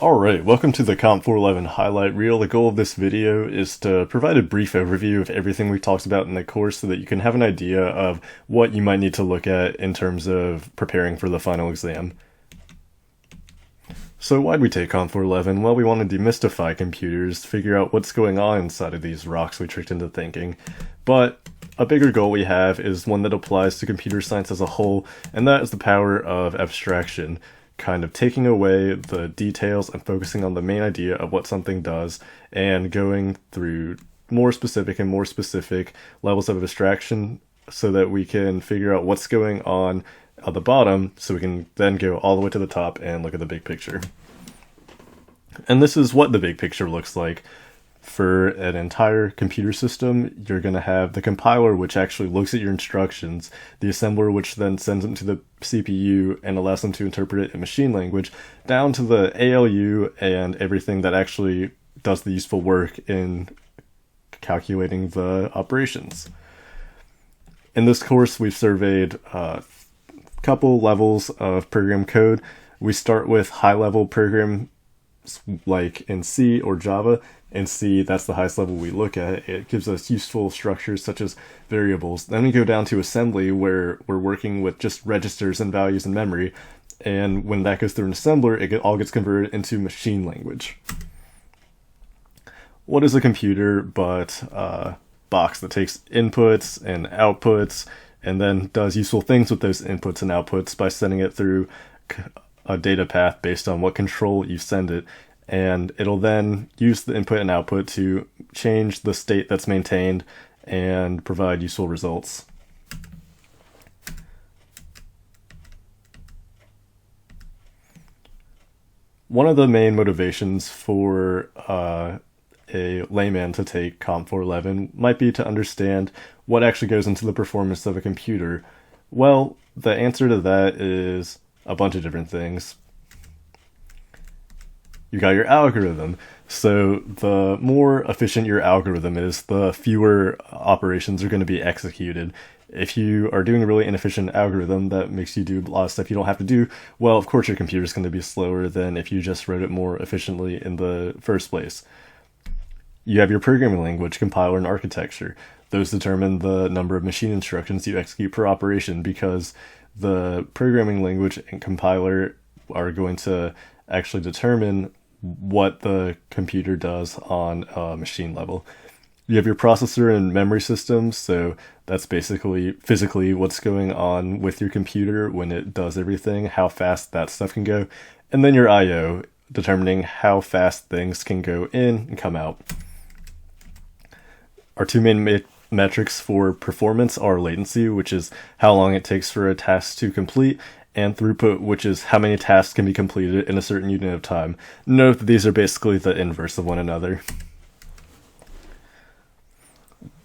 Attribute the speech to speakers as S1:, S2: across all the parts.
S1: Alright, welcome to the Comp 411 highlight reel. The goal of this video is to provide a brief overview of everything we talked about in the course so that you can have an idea of what you might need to look at in terms of preparing for the final exam. So why'd we take Comp 411? Well, we want to demystify computers, figure out what's going on inside of these rocks we tricked into thinking. But a bigger goal we have is one that applies to computer science as a whole, and that is the power of abstraction. Kind of taking away the details and focusing on the main idea of what something does and going through more specific and more specific levels of abstraction so that we can figure out what's going on at the bottom so we can then go all the way to the top and look at the big picture. And this is what the big picture looks like. For an entire computer system, you're going to have the compiler, which actually looks at your instructions, the assembler, which then sends them to the CPU and allows them to interpret it in machine language, down to the ALU and everything that actually does the useful work in calculating the operations. In this course, we've surveyed a couple levels of program code. We start with high-level programs like in C or Java. In C, that's the highest level we look at. It gives us useful structures such as variables. Then we go down to assembly, where we're working with just registers and values in memory. And when that goes through an assembler, it all gets converted into machine language. What is a computer but a box that takes inputs and outputs and then does useful things with those inputs and outputs by sending it through a data path based on what control you send it. And it'll then use the input and output to change the state that's maintained and provide useful results. One of the main motivations for a layman to take Comp 411 might be to understand what actually goes into the performance of a computer. Well, the answer to that is a bunch of different things. You got your algorithm. So the more efficient your algorithm is, the fewer operations are going to be executed. If you are doing a really inefficient algorithm that makes you do a lot of stuff you don't have to do, well, of course your computer is going to be slower than if you just wrote it more efficiently in the first place. You have your programming language, compiler, and architecture. Those determine the number of machine instructions you execute per operation because the programming language and compiler are going to actually determine what the computer does on a machine level. You have your processor and memory systems, so that's basically physically what's going on with your computer when it does everything, how fast that stuff can go. And then your I/O, determining how fast things can go in and come out. Our two main metrics for performance are latency, which is how long it takes for a task to complete, and throughput, which is how many tasks can be completed in a certain unit of time. Note that these are basically the inverse of one another.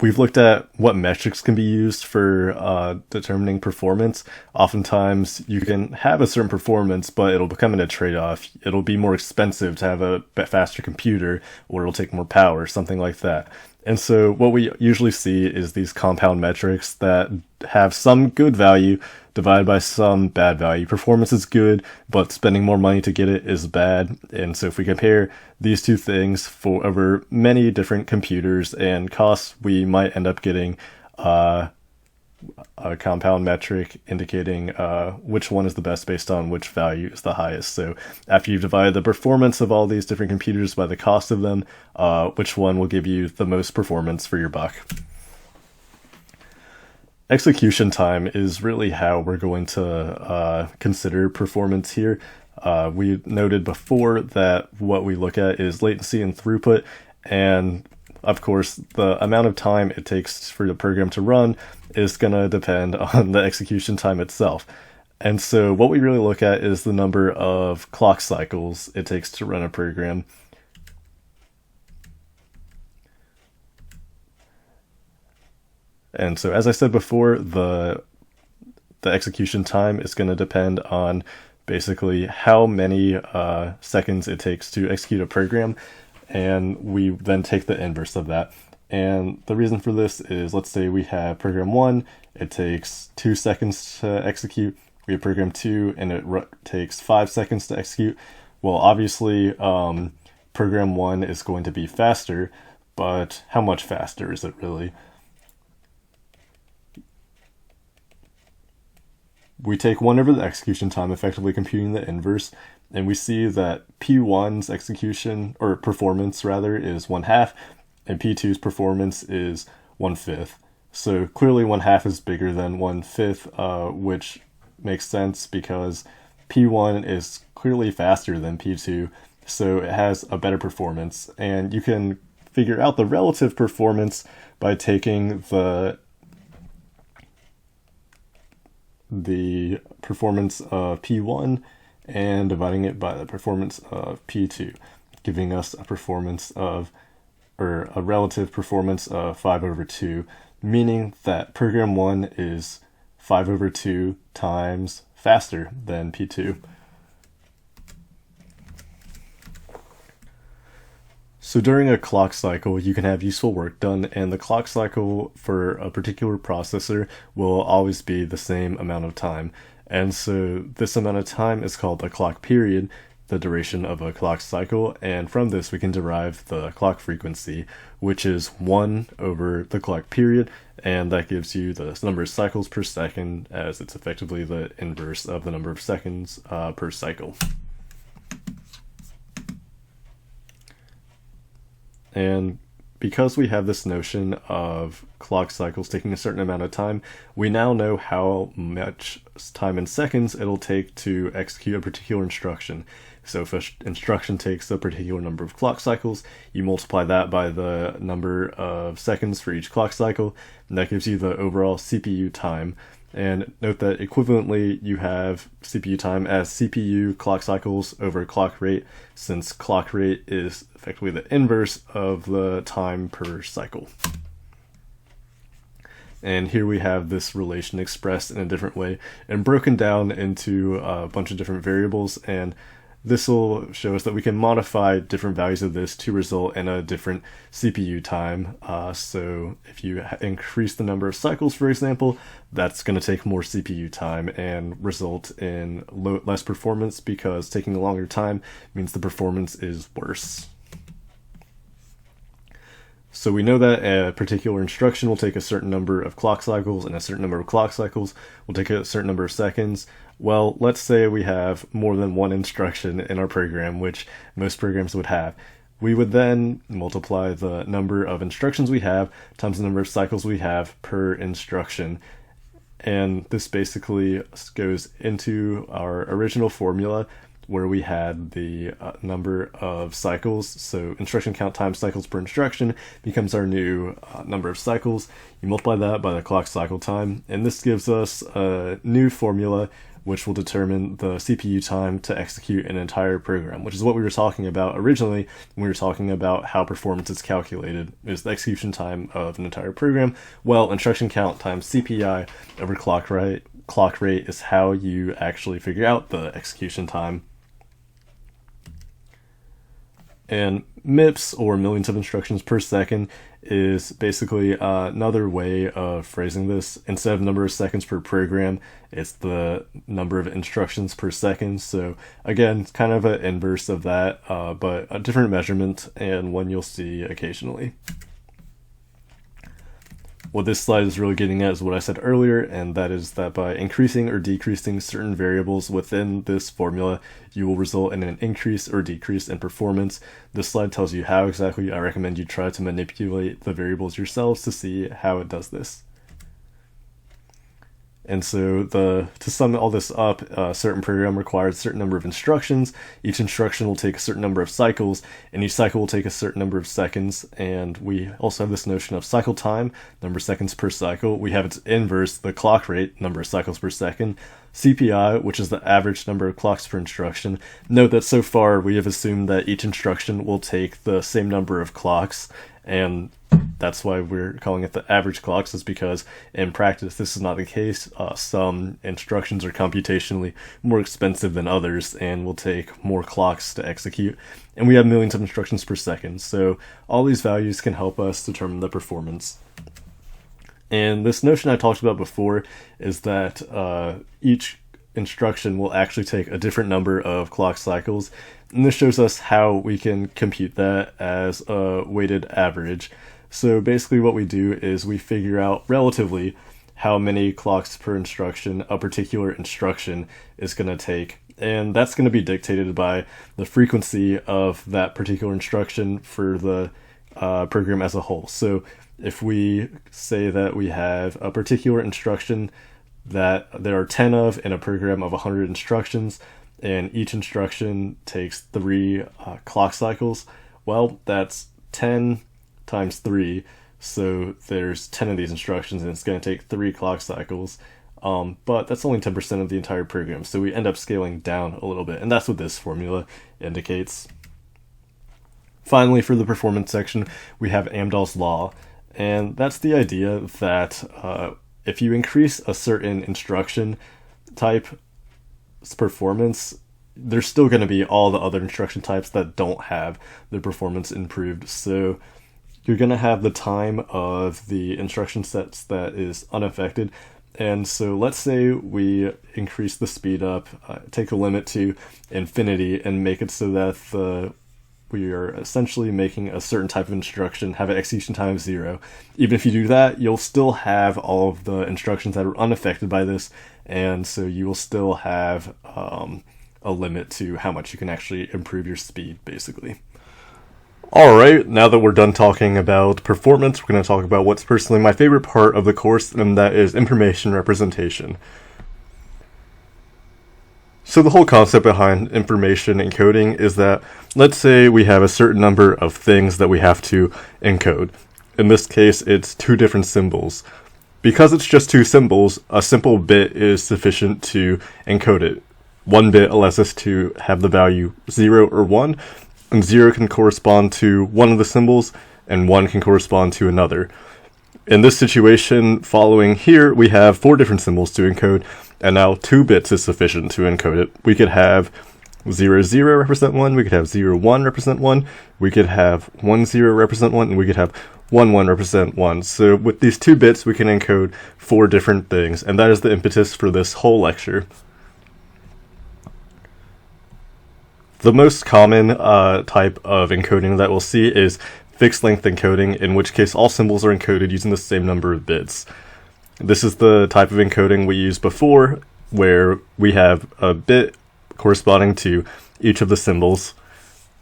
S1: We've looked at what metrics can be used for determining performance. Oftentimes, you can have a certain performance, but it'll become a trade-off. It'll be more expensive to have a faster computer, or it'll take more power, something like that. And so what we usually see is these compound metrics that have some good value divided by some bad value. Performance is good, but spending more money to get it is bad. And so if we compare these two things for over many different computers and costs, we might end up getting a compound metric indicating which one is the best based on which value is the highest. So after you've divided the performance of all these different computers by the cost of them, which one will give you the most performance for your buck? Execution time is really how we're going to consider performance here. We noted before that what we look at is latency and throughput, and of course, the amount of time it takes for the program to run is going to depend on the execution time itself. And so what we really look at is the number of clock cycles it takes to run a program. And so as I said before, the execution time is going to depend on basically how many seconds it takes to execute a program. And we then take the inverse of that. And the reason for this is, let's say we have program 1, it takes 2 seconds to execute. We have program 2, and it takes 5 seconds to execute. Well, obviously, program 1 is going to be faster, but how much faster is it really? We take 1 over the execution time, effectively computing the inverse, and we see that P1's execution, or performance rather, is 1/2, and P2's performance is 1/5. So clearly 1/2 is bigger than 1/5, which makes sense because P1 is clearly faster than P2, so it has a better performance. And you can figure out the relative performance by taking the performance of P1 and dividing it by the performance of P2, giving us a performance of, or a relative performance of 5/2, meaning that program 1 is 5/2 times faster than P2. So during a clock cycle, you can have useful work done, and the clock cycle for a particular processor will always be the same amount of time. And so this amount of time is called the clock period, the duration of a clock cycle, and from this we can derive the clock frequency, which is 1 over the clock period, and that gives you the number of cycles per second, as it's effectively the inverse of the number of seconds per cycle. And because we have this notion of clock cycles taking a certain amount of time, we now know how much time in seconds it'll take to execute a particular instruction. So if an instruction takes a particular number of clock cycles, you multiply that by the number of seconds for each clock cycle, and that gives you the overall CPU time. And note that equivalently you have CPU time as CPU clock cycles over clock rate, since clock rate is effectively the inverse of the time per cycle. And here we have this relation expressed in a different way and broken down into a bunch of different variables, and this will show us that we can modify different values of this to result in a different CPU time. So if you increase the number of cycles, for example, that's going to take more CPU time and result in less performance, because taking a longer time means the performance is worse. So we know that a particular instruction will take a certain number of clock cycles, and a certain number of clock cycles will take a certain number of seconds. Well, let's say we have more than one instruction in our program, which most programs would have. We would then multiply the number of instructions we have times the number of cycles we have per instruction. And this basically goes into our original formula where we had the number of cycles. So instruction count times cycles per instruction becomes our new number of cycles. You multiply that by the clock cycle time, and this gives us a new formula which will determine the CPU time to execute an entire program, which is what we were talking about originally when we were talking about how performance is calculated, is the execution time of an entire program. Well, instruction count times CPI over clock rate is how you actually figure out the execution time. And MIPS, or millions of instructions per second, is basically another way of phrasing this. Instead of number of seconds per program, it's the number of instructions per second. So again, it's kind of an inverse of that, but a different measurement, and one you'll see occasionally. What this slide is really getting at is what I said earlier, and that is that by increasing or decreasing certain variables within this formula, you will result in an increase or decrease in performance. This slide tells you how exactly. I recommend you try to manipulate the variables yourselves to see how it does this. And so to sum all this up, a certain program requires a certain number of instructions. Each instruction will take a certain number of cycles, and each cycle will take a certain number of seconds. And we also have this notion of cycle time, number of seconds per cycle. We have its inverse, the clock rate, number of cycles per second. CPI, which is the average number of clocks per instruction. Note that so far we have assumed that each instruction will take the same number of clocks, and that's why we're calling it the average clocks, is because in practice this is not the case. Some instructions are computationally more expensive than others and will take more clocks to execute. And we have millions of instructions per second, so all these values can help us determine the performance. And this notion I talked about before is that each instruction will actually take a different number of clock cycles. And this shows us how we can compute that as a weighted average. So basically what we do is we figure out relatively how many clocks per instruction a particular instruction is going to take. And that's going to be dictated by the frequency of that particular instruction for the program as a whole. So if we say that we have a particular instruction that there are 10 of in a program of 100 instructions, and each instruction takes 3 clock cycles, well, that's 10 times 3, so there's 10 of these instructions, and it's going to take 3 clock cycles, but that's only 10% of the entire program, so we end up scaling down a little bit, and that's what this formula indicates. Finally, for the performance section, we have Amdahl's law, and that's the idea that if you increase a certain instruction type performance, there's still going to be all the other instruction types that don't have their performance improved. So you're going to have the time of the instruction sets that is unaffected. And so let's say we increase the speed up, take a limit to infinity, and make it so that we are essentially making a certain type of instruction have an execution time of 0. Even if you do that, you'll still have all of the instructions that are unaffected by this, and so you will still have a limit to how much you can actually improve your speed, basically. Alright, now that we're done talking about performance, we're going to talk about what's personally my favorite part of the course, and that is information representation. So the whole concept behind information encoding is that, let's say we have a certain number of things that we have to encode. In this case, it's 2 different symbols. Because it's just 2 symbols, a simple bit is sufficient to encode it. 1 bit allows us to have the value 0 or 1, and 0 can correspond to one of the symbols, and 1 can correspond to another. In this situation, following here, we have 4 different symbols to encode, and now 2 bits is sufficient to encode it. We could have 0, 0 represent 1, we could have 0, 1 represent 1, we could have 1, 0 represent 1, and we could have 1, 1 represent 1. So with these 2 bits, we can encode 4 different things, and that is the impetus for this whole lecture. The most common type of encoding that we'll see is fixed length encoding, in which case all symbols are encoded using the same number of bits. This is the type of encoding we used before, where we have a bit corresponding to each of the symbols,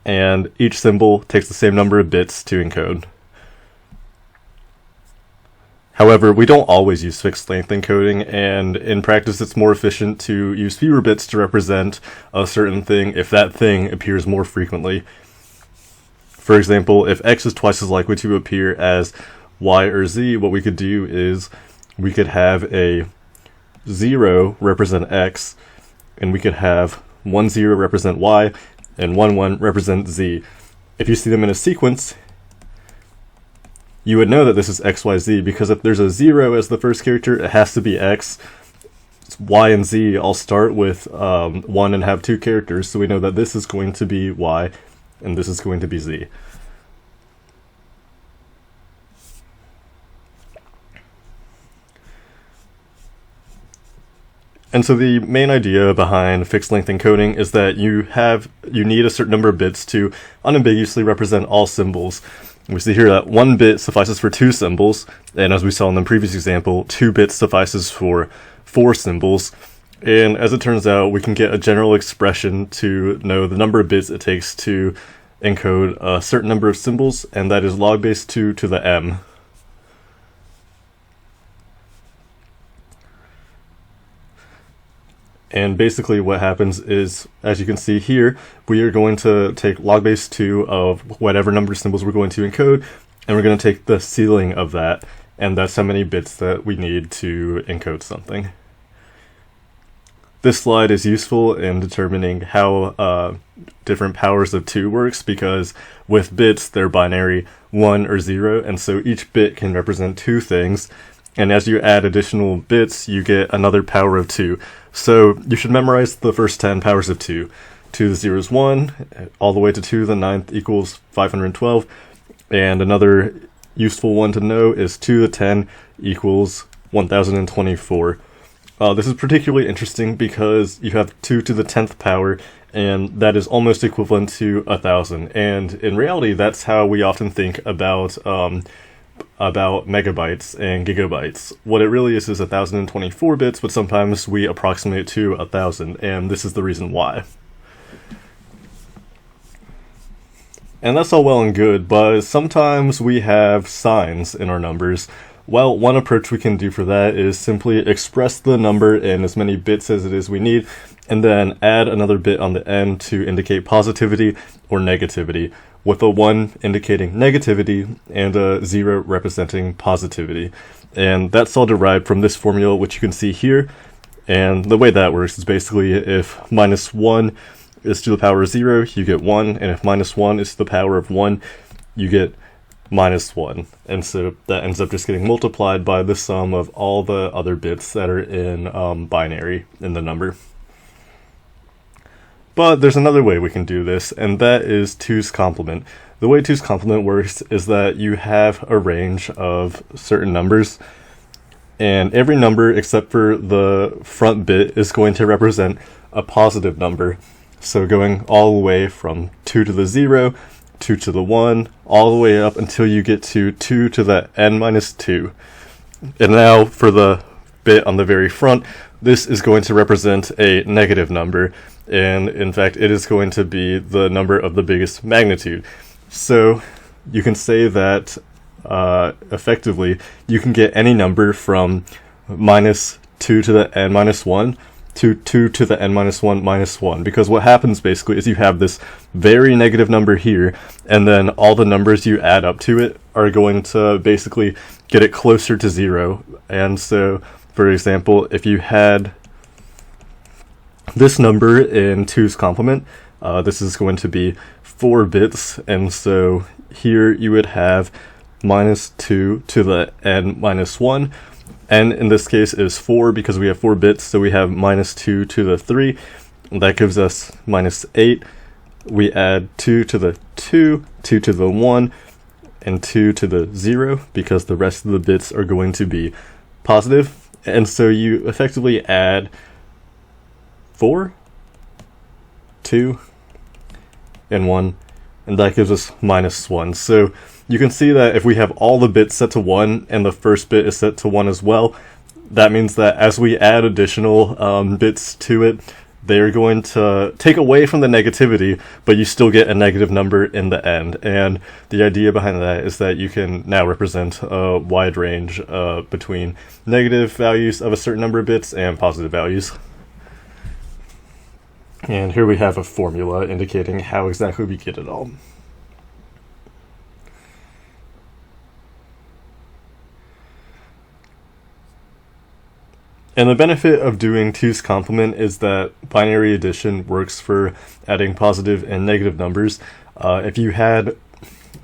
S1: and each symbol takes the same number of bits to encode. However, we don't always use fixed length encoding, and in practice it's more efficient to use fewer bits to represent a certain thing if that thing appears more frequently. For example, if x is twice as likely to appear as y or z, what we could do is we could have a 0 represent x, and we could have 1, 0 represent y, and 1, 1 represent z. If you see them in a sequence, you would know that this is XYZ, because if there's a 0 as the first character, it has to be X. Y and Z all start with 1 and have 2 characters, so we know that this is going to be Y, and this is going to be Z. And so the main idea behind fixed length encoding is that you need a certain number of bits to unambiguously represent all symbols. We see here that 1 bit suffices for 2 symbols, and as we saw in the previous example, 2 bits suffices for 4 symbols. And as it turns out, we can get a general expression to know the number of bits it takes to encode a certain number of symbols, and that is log base 2 to the m. And basically what happens is, as you can see here, we are going to take log base 2 of whatever number of symbols we're going to encode, and we're going to take the ceiling of that, and that's how many bits that we need to encode something. This slide is useful in determining how different powers of 2 works, because with bits, they're binary 1 or 0, and so each bit can represent 2 things, and as you add additional bits, you get another power of 2. So you should memorize the first 10 powers of 2. 2 to the 0 is 1, all the way to 2 to the 9th equals 512, and another useful one to know is 2 to the 10 equals 1024. This is particularly interesting because you have 2 to the 10th power, and that is almost equivalent to 1,000. And in reality, that's how we often think about megabytes and gigabytes. What it really is 1,024 bits, but sometimes we approximate to 1,000, and this is the reason why. And that's all well and good, but sometimes we have signs in our numbers. Well, one approach we can do for that is simply express the number in as many bits as it is we need, and then add another bit on the end to indicate positivity or negativity, with a 1 indicating negativity and a 0 representing positivity. And that's all derived from this formula, which you can see here. And the way that works is basically if -1 is to the power of 0, you get 1, and if -1 is to the power of 1, you get -1. And so that ends up just getting multiplied by the sum of all the other bits that are in binary in the number. But there's another way we can do this, and that is 2's complement. The way 2's complement works is that you have a range of certain numbers, and every number except for the front bit is going to represent a positive number. So going all the way from 2 to the 0, 2 to the 1, all the way up until you get to 2 to the n-2. And now for the bit on the very front, this is going to represent a negative number, and in fact it is going to be the number of the biggest magnitude. So you can say that effectively you can get any number from -2 to the n-1 to 2 to the n-1 minus 1, because what happens basically is you have this very negative number here, and then all the numbers you add up to it are going to basically get it closer to 0. And so, for example, if you had this number in 2's complement, this is going to be 4 bits, and so here you would have -2 to the n-1, n in this case is 4 because we have 4 bits, so we have -2 to the 3, that gives us -8. We add 2 to the 2, 2 to the 1, and 2 to the 0, because the rest of the bits are going to be positive, and so you effectively add 4, 2, and 1, and that gives us -1. So you can see that if we have all the bits set to 1 and the first bit is set to 1 as well, that means that as we add additional bits to it, they're going to take away from the negativity, but you still get a negative number in the end. And the idea behind that is that you can now represent a wide range between negative values of a certain number of bits and positive values. And here we have a formula indicating how exactly we get it all. And the benefit of doing 2's complement is that binary addition works for adding positive and negative numbers. If you had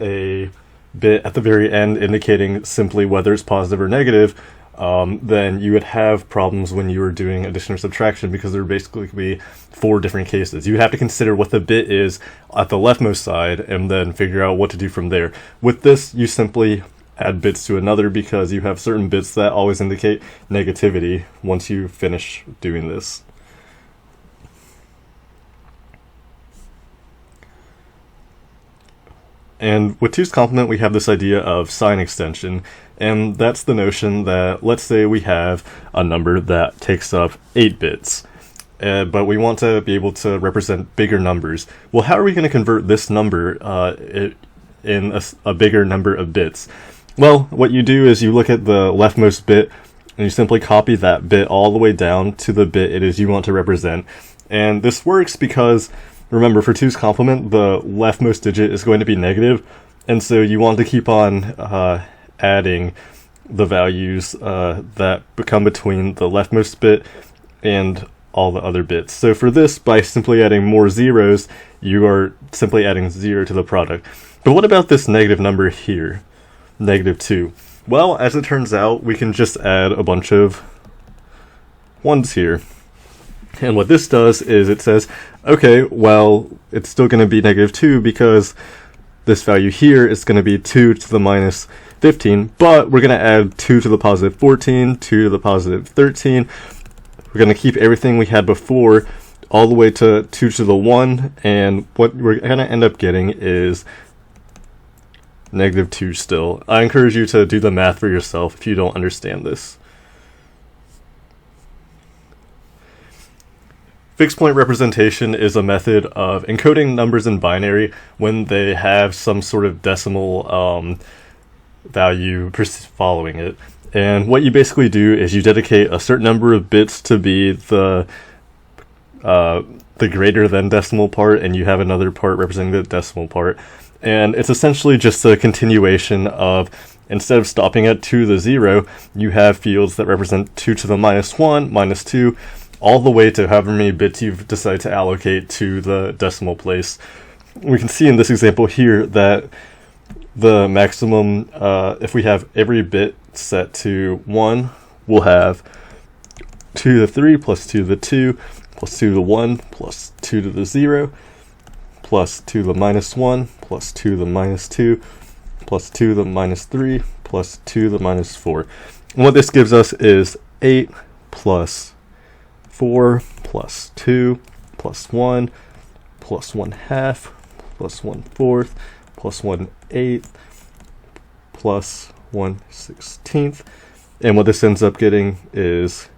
S1: a bit at the very end indicating simply whether it's positive or negative, then you would have problems when you were doing addition or subtraction, because there would basically be 4 different cases. You have to consider what the bit is at the leftmost side and then figure out what to do from there. With this, you simply add bits to another, because you have certain bits that always indicate negativity once you finish doing this. And with 2's complement, we have this idea of sign extension, and that's the notion that, let's say we have a number that takes up 8 bits, but we want to be able to represent bigger numbers. Well, how are we going to convert this number in a bigger number of bits? Well, what you do is you look at the leftmost bit, and you simply copy that bit all the way down to the bit it is you want to represent. And this works because, remember, for 2's complement, the leftmost digit is going to be negative, and so you want to keep on adding the values that become between the leftmost bit and all the other bits. So for this, by simply adding more zeros, you are simply adding 0 to the product. But what about this negative number here? -2. Well, as it turns out, we can just add a bunch of 1s here. And what this does is it says, okay, well, it's still going to be -2 because this value here is going to be 2 to the -15, but we're going to add 2 to the +14, 2 to the +13, we're going to keep everything we had before all the way to 2 to the 1, and what we're going to end up getting is -2 still. I encourage you to do the math for yourself if you don't understand this. Fixed point representation is a method of encoding numbers in binary when they have some sort of decimal value following it. And what you basically do is you dedicate a certain number of bits to be the greater than decimal part, and you have another part representing the decimal part. And it's essentially just a continuation of, instead of stopping at 2 to the 0, you have fields that represent 2 to the -1, -2, all the way to however many bits you've decided to allocate to the decimal place. We can see in this example here that the maximum, if we have every bit set to 1, we'll have 2 to the 3 plus 2 to the 2 plus 2 to the 1 plus 2 to the 0 plus 2 to the -1 plus 2 to the -2 plus 2 to the -3 plus 2 to the -4. And what this gives us is 8 plus 4 plus 2 plus 1 plus 1/2 plus 1/4 plus 1/8 plus 1/16. And what this ends up getting is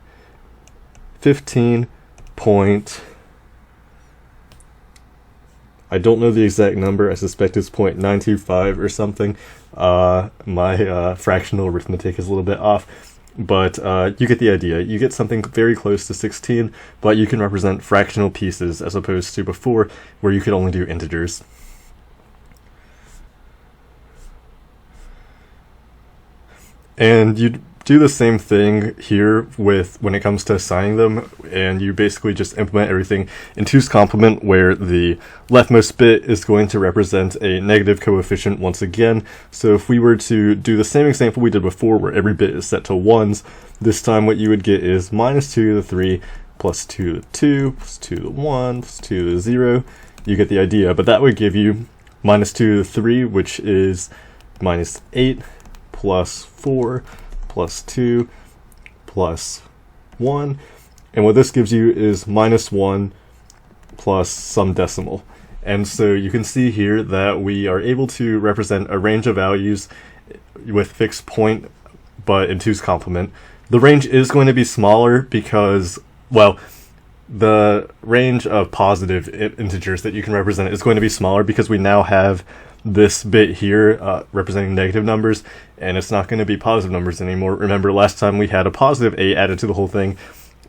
S1: 15 point, I don't know the exact number, I suspect it's 0.925 or something. My fractional arithmetic is a little bit off, but you get the idea. You get something very close to 16, but you can represent fractional pieces as opposed to before where you could only do integers. And you do the same thing here with when it comes to assigning them, and you basically just implement everything in 2's complement, where the leftmost bit is going to represent a negative coefficient once again. So if we were to do the same example we did before, where every bit is set to 1s, this time what you would get is -2 to the 3 plus 2 to the 2 plus 2 to the 1 plus 2 to the 0. You get the idea, but that would give you -2 to the 3, which is -8 plus 4 plus 2 plus 1, and what this gives you is -1 plus some decimal. And so you can see here that we are able to represent a range of values with fixed point, but in 2's complement. The range is going to be smaller because, well, the range of positive integers that you can represent is going to be smaller because we now have this bit here representing negative numbers, and it's not going to be positive numbers anymore. Remember, last time we had a positive 8 added to the whole thing.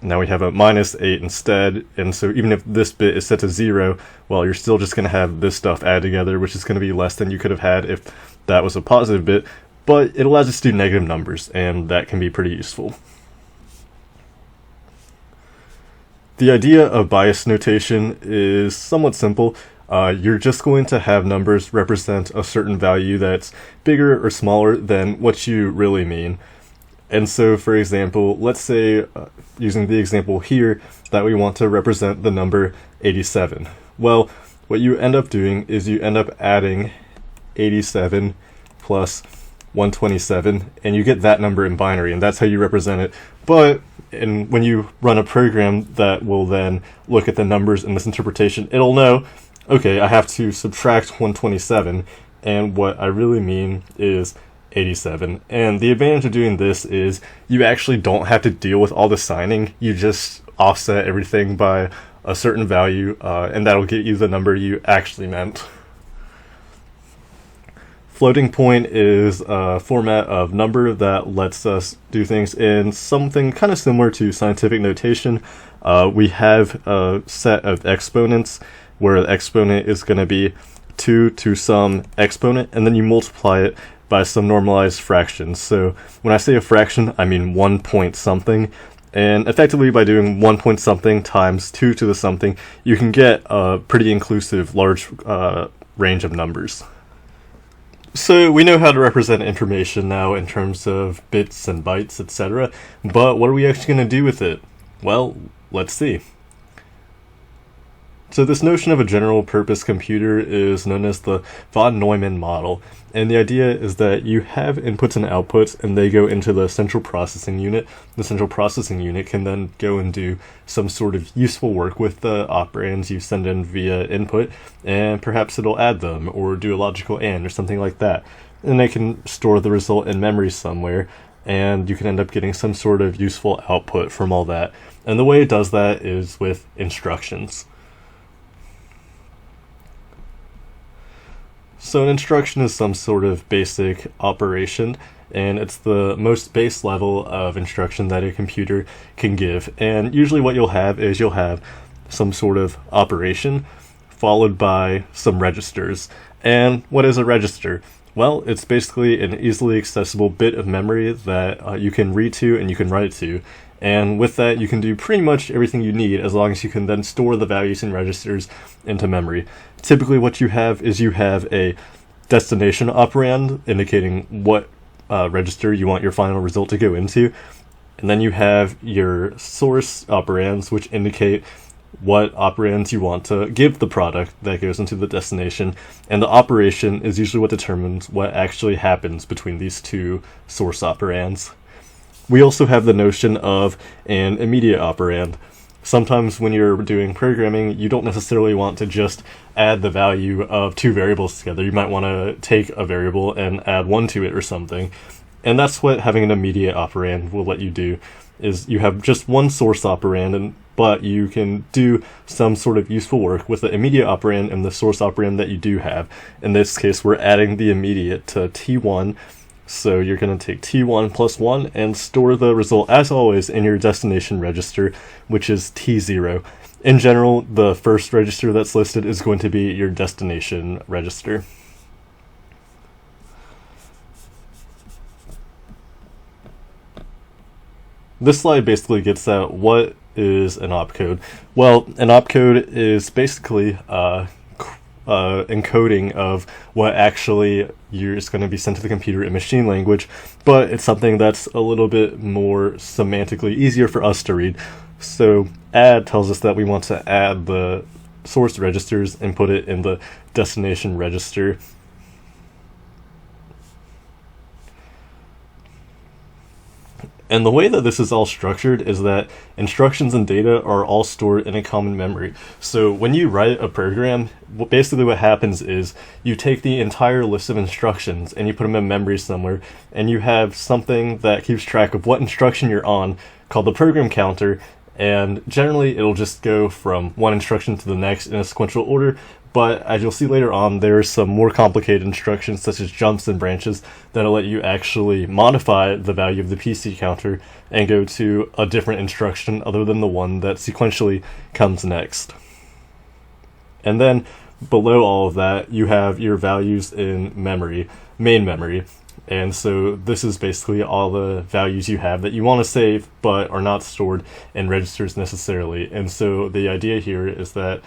S1: Now we have a -8 instead, and so even if this bit is set to 0, well, you're still just going to have this stuff added together, which is going to be less than you could have had if that was a positive bit, but it allows us to do negative numbers, and that can be pretty useful. The idea of bias notation is somewhat simple. You're just going to have numbers represent a certain value that's bigger or smaller than what you really mean. And so, for example, let's say, using the example here, that we want to represent the number 87. Well, what you end up doing is you end up adding 87 plus 127, and you get that number in binary, and that's how you represent it. But when you run a program that will then look at the numbers in this interpretation, it'll know, okay, I have to subtract 127, and what I really mean is 87. And the advantage of doing this is you actually don't have to deal with all the signing. You just offset everything by a certain value, and that'll get you the number you actually meant. Floating point is a format of number that lets us do things in something kind of similar to scientific notation. We have a set of exponents where the exponent is going to be 2 to some exponent, and then you multiply it by some normalized fraction. So when I say a fraction, I mean 1 point something, and effectively by doing 1 point something times 2 to the something, you can get a pretty inclusive large range of numbers. So we know how to represent information now in terms of bits and bytes, etc., but what are we actually going to do with it? Well, let's see. So this notion of a general purpose computer is known as the von Neumann model. And the idea is that you have inputs and outputs, and they go into the central processing unit. The central processing unit can then go and do some sort of useful work with the operands you send in via input, and perhaps it'll add them, or do a logical AND, or something like that. And they can store the result in memory somewhere, and you can end up getting some sort of useful output from all that. And the way it does that is with instructions. So an instruction is some sort of basic operation, and it's the most base level of instruction that a computer can give. And usually what you'll have is you'll have some sort of operation followed by some registers. And what is a register? Well, it's basically an easily accessible bit of memory that you can read to and you can write to. And with that, you can do pretty much everything you need as long as you can then store the values in registers into memory. Typically what you have is you have a destination operand indicating what register you want your final result to go into. And then you have your source operands, which indicate what operands you want to give the product that goes into the destination. And the operation is usually what determines what actually happens between these two source operands. We also have the notion of an immediate operand. Sometimes when you're doing programming, you don't necessarily want to just add the value of two variables together. You might want to take a variable and add one to it or something. And that's what having an immediate operand will let you do, is you have just one source operand, but you can do some sort of useful work with the immediate operand and the source operand that you do have. In this case, we're adding the immediate to T1. So you're going to take T1 plus 1 and store the result, as always, in your destination register, which is T0. In general, the first register that's listed is going to be your destination register. This slide basically gets at what is an opcode. Well, an opcode is basically encoding of what actually is going to be sent to the computer in machine language, but it's something that's a little bit more semantically easier for us to read. So add tells us that we want to add the source registers and put it in the destination register. And the way that this is all structured is that instructions and data are all stored in a common memory. So when you write a program, basically what happens is you take the entire list of instructions and you put them in memory somewhere, and you have something that keeps track of what instruction you're on called the program counter, and generally it'll just go from one instruction to the next in a sequential order. But as you'll see later on, there are some more complicated instructions such as jumps and branches that'll let you actually modify the value of the PC counter and go to a different instruction other than the one that sequentially comes next. And then below all of that, you have your values in memory, main memory. And so this is basically all the values you have that you want to save but are not stored in registers necessarily. And so the idea here is that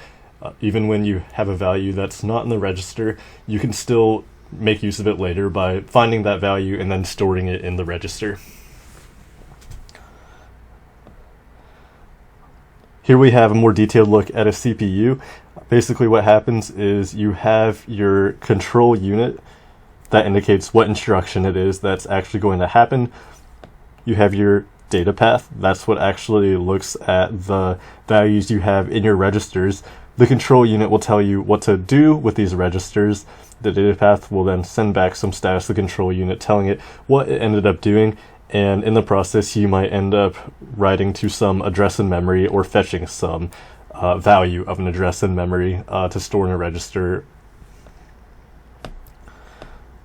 S1: even when you have a value that's not in the register, you can still make use of it later by finding that value and then storing it in the register. Here we have a more detailed look at a CPU. Basically what happens is you have your control unit that indicates what instruction it is that's actually going to happen. You have your data path. That's what actually looks at the values you have in your registers. The control unit will tell you what to do with these registers. The data path will then send back some status to the control unit telling it what it ended up doing, and in the process you might end up writing to some address in memory or fetching some value of an address in memory to store in a register.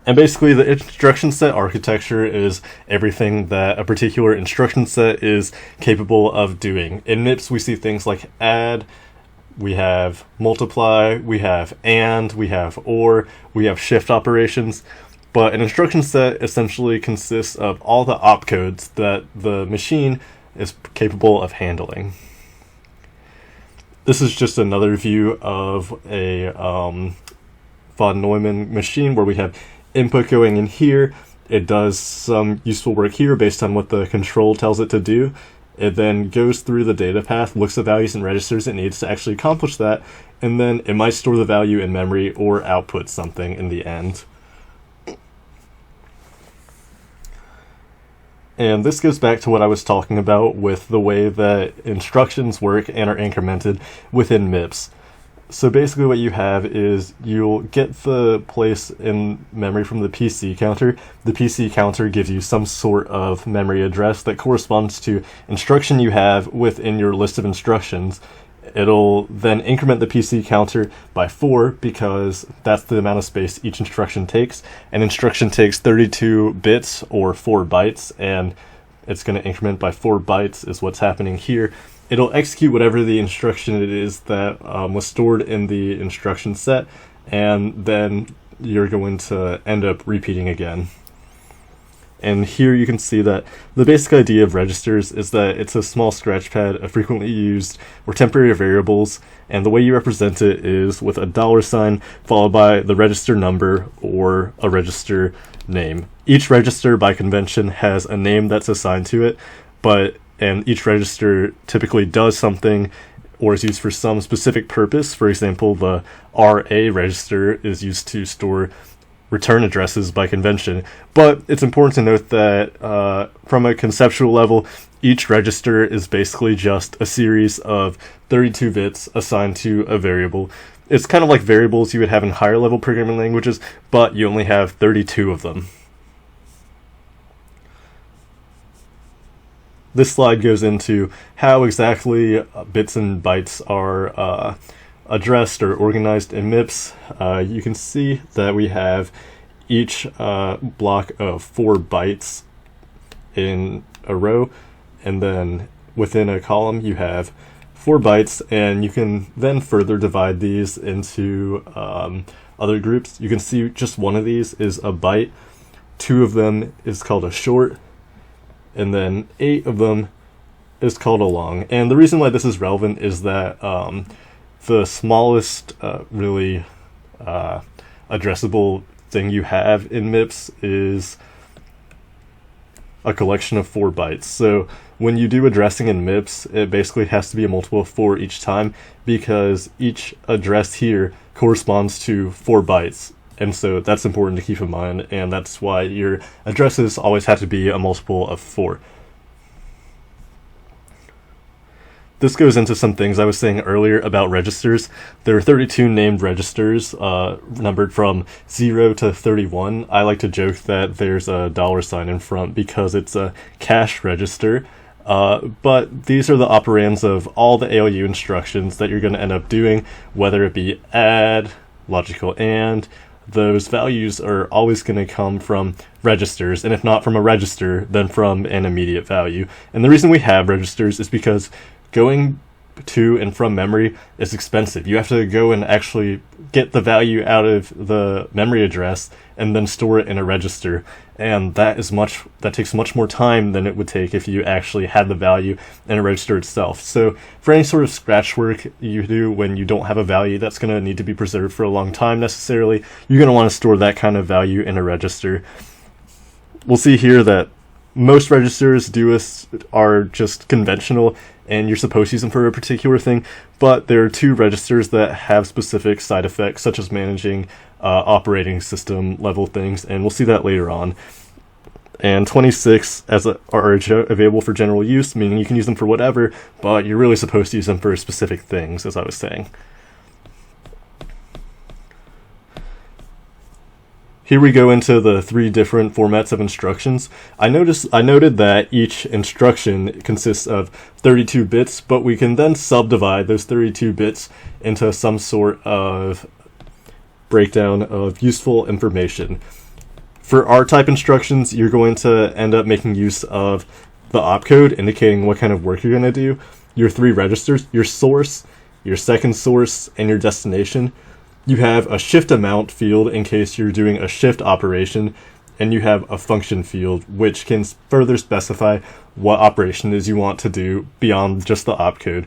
S1: And basically the instruction set architecture is everything that a particular instruction set is capable of doing. In Mips we see things like add, we have multiply, we have and, we have or, we have shift operations, but an instruction set essentially consists of all the opcodes that the machine is capable of handling. This is just another view of a von Neumann machine where we have input going in here. It does some useful work here based on what the control tells it to do. It then goes through the data path, looks at values and registers it needs to actually accomplish that, and then it might store the value in memory or output something in the end. And this goes back to what I was talking about with the way that instructions work and are incremented within Mips. So basically what you have is you'll get the place in memory from the PC counter. The PC counter gives you some sort of memory address that corresponds to instruction you have within your list of instructions. It'll then increment the PC counter by 4 because that's the amount of space each instruction takes. An instruction takes 32 bits or 4 bytes, and it's going to increment by 4 bytes is what's happening here. It'll execute whatever the instruction it is that was stored in the instruction set, and then you're going to end up repeating again. And here you can see that the basic idea of registers is that it's a small scratchpad of frequently used or temporary variables, and the way you represent it is with a $sign followed by the register number or a register name. Each register by convention has a name that's assigned to it, and each register typically does something or is used for some specific purpose. For example, the RA register is used to store return addresses by convention. But it's important to note that from a conceptual level, each register is basically just a series of 32 bits assigned to a variable. It's kind of like variables you would have in higher level programming languages, but you only have 32 of them. This slide goes into how exactly bits and bytes are addressed or organized in Mips. You can see that we have each block of 4 bytes in a row, and then within a column you have 4 bytes, and you can then further divide these into other groups. You can see just one of these is a byte, 2 of them is called a short, and then 8 of them is called a long. And the reason why this is relevant is that the smallest really addressable thing you have in Mips is a collection of 4 bytes. So when you do addressing in Mips, it basically has to be a multiple of 4 each time, because each address here corresponds to 4 bytes. And so that's important to keep in mind, and that's why your addresses always have to be a multiple of 4. This goes into some things I was saying earlier about registers. There are 32 named registers, numbered from 0 to 31. I like to joke that there's a $sign in front because it's a cache register. But these are the operands of all the ALU instructions that you're going to end up doing, whether it be add, logical AND. Those values are always going to come from registers, and if not from a register, then from an immediate value. And the reason we have registers is because going to and from memory is expensive. You have to go and actually get the value out of the memory address and then store it in a register, and that takes much more time than it would take if you actually had the value in a register itself. So for any sort of scratch work you do when you don't have a value that's going to need to be preserved for a long time necessarily, you're going to want to store that kind of value in a register. We'll see here that most registers are just conventional, and you're supposed to use them for a particular thing, but there are 2 registers that have specific side effects, such as managing operating system level things, and we'll see that later on. And 26 are available for general use, meaning you can use them for whatever, but you're really supposed to use them for specific things, as I was saying. Here we go into the 3 different formats of instructions. I noted that each instruction consists of 32 bits, but we can then subdivide those 32 bits into some sort of breakdown of useful information. For R-type instructions, you're going to end up making use of the opcode, indicating what kind of work you're going to do, your 3 registers, your source, your second source, and your destination. You have a shift amount field in case you're doing a shift operation, and you have a function field which can further specify what operation it is you want to do beyond just the opcode.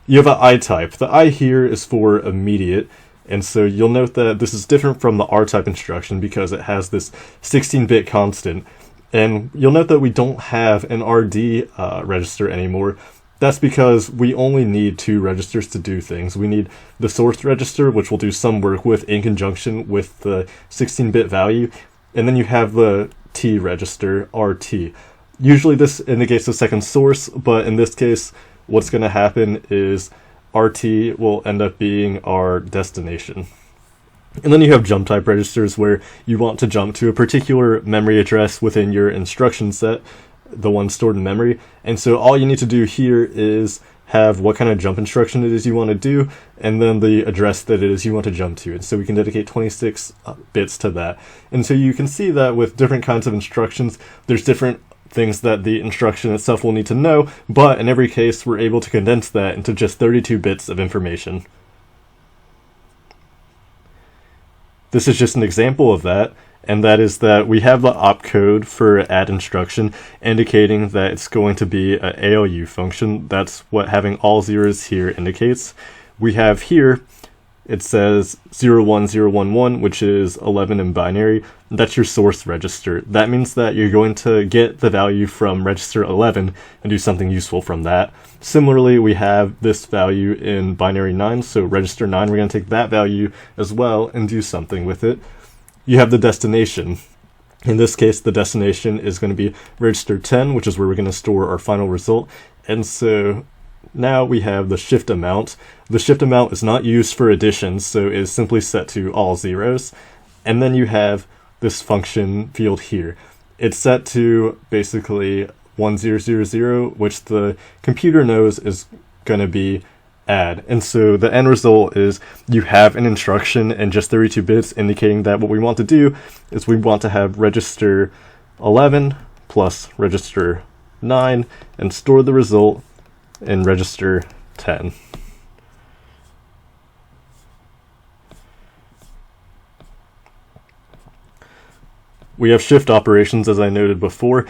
S1: You have an I type. The I here is for immediate, and so you'll note that this is different from the R type instruction because it has this 16-bit constant. And you'll note that we don't have an RD register anymore. That's because we only need 2 registers to do things. We need the source register, which we'll do some work with in conjunction with the 16-bit value, and then you have the T register, RT. Usually this indicates the second source, but in this case, what's going to happen is RT will end up being our destination. And then you have jump type registers where you want to jump to a particular memory address within your instruction set, the one stored in memory. And so all you need to do here is have what kind of jump instruction it is you want to do, and then the address that it is you want to jump to. And so we can dedicate 26 bits to that. And so you can see that with different kinds of instructions, there's different things that the instruction itself will need to know, but in every case, we're able to condense that into just 32 bits of information. This is just an example of that, and that is that we have the opcode for add instruction indicating that it's going to be an ALU function. That's what having all zeros here indicates. We have here, it says 01011, which is 11 in binary. That's your source register. That means that you're going to get the value from register 11 and do something useful from that. Similarly, we have this value in binary 9, so register 9, we're going to take that value as well and do something with it. You have the destination. In this case, the destination is going to be register 10, which is where we're going to store our final result. And so now we have the shift amount. The shift amount is not used for addition, so it is simply set to all zeros. And then you have this function field here. It's set to basically 1000, which the computer knows is going to be add. And so the end result is you have an instruction in just 32 bits indicating that what we want to do is we want to have register 11 plus register 9 and store the result in register 10. We have shift operations, as I noted before.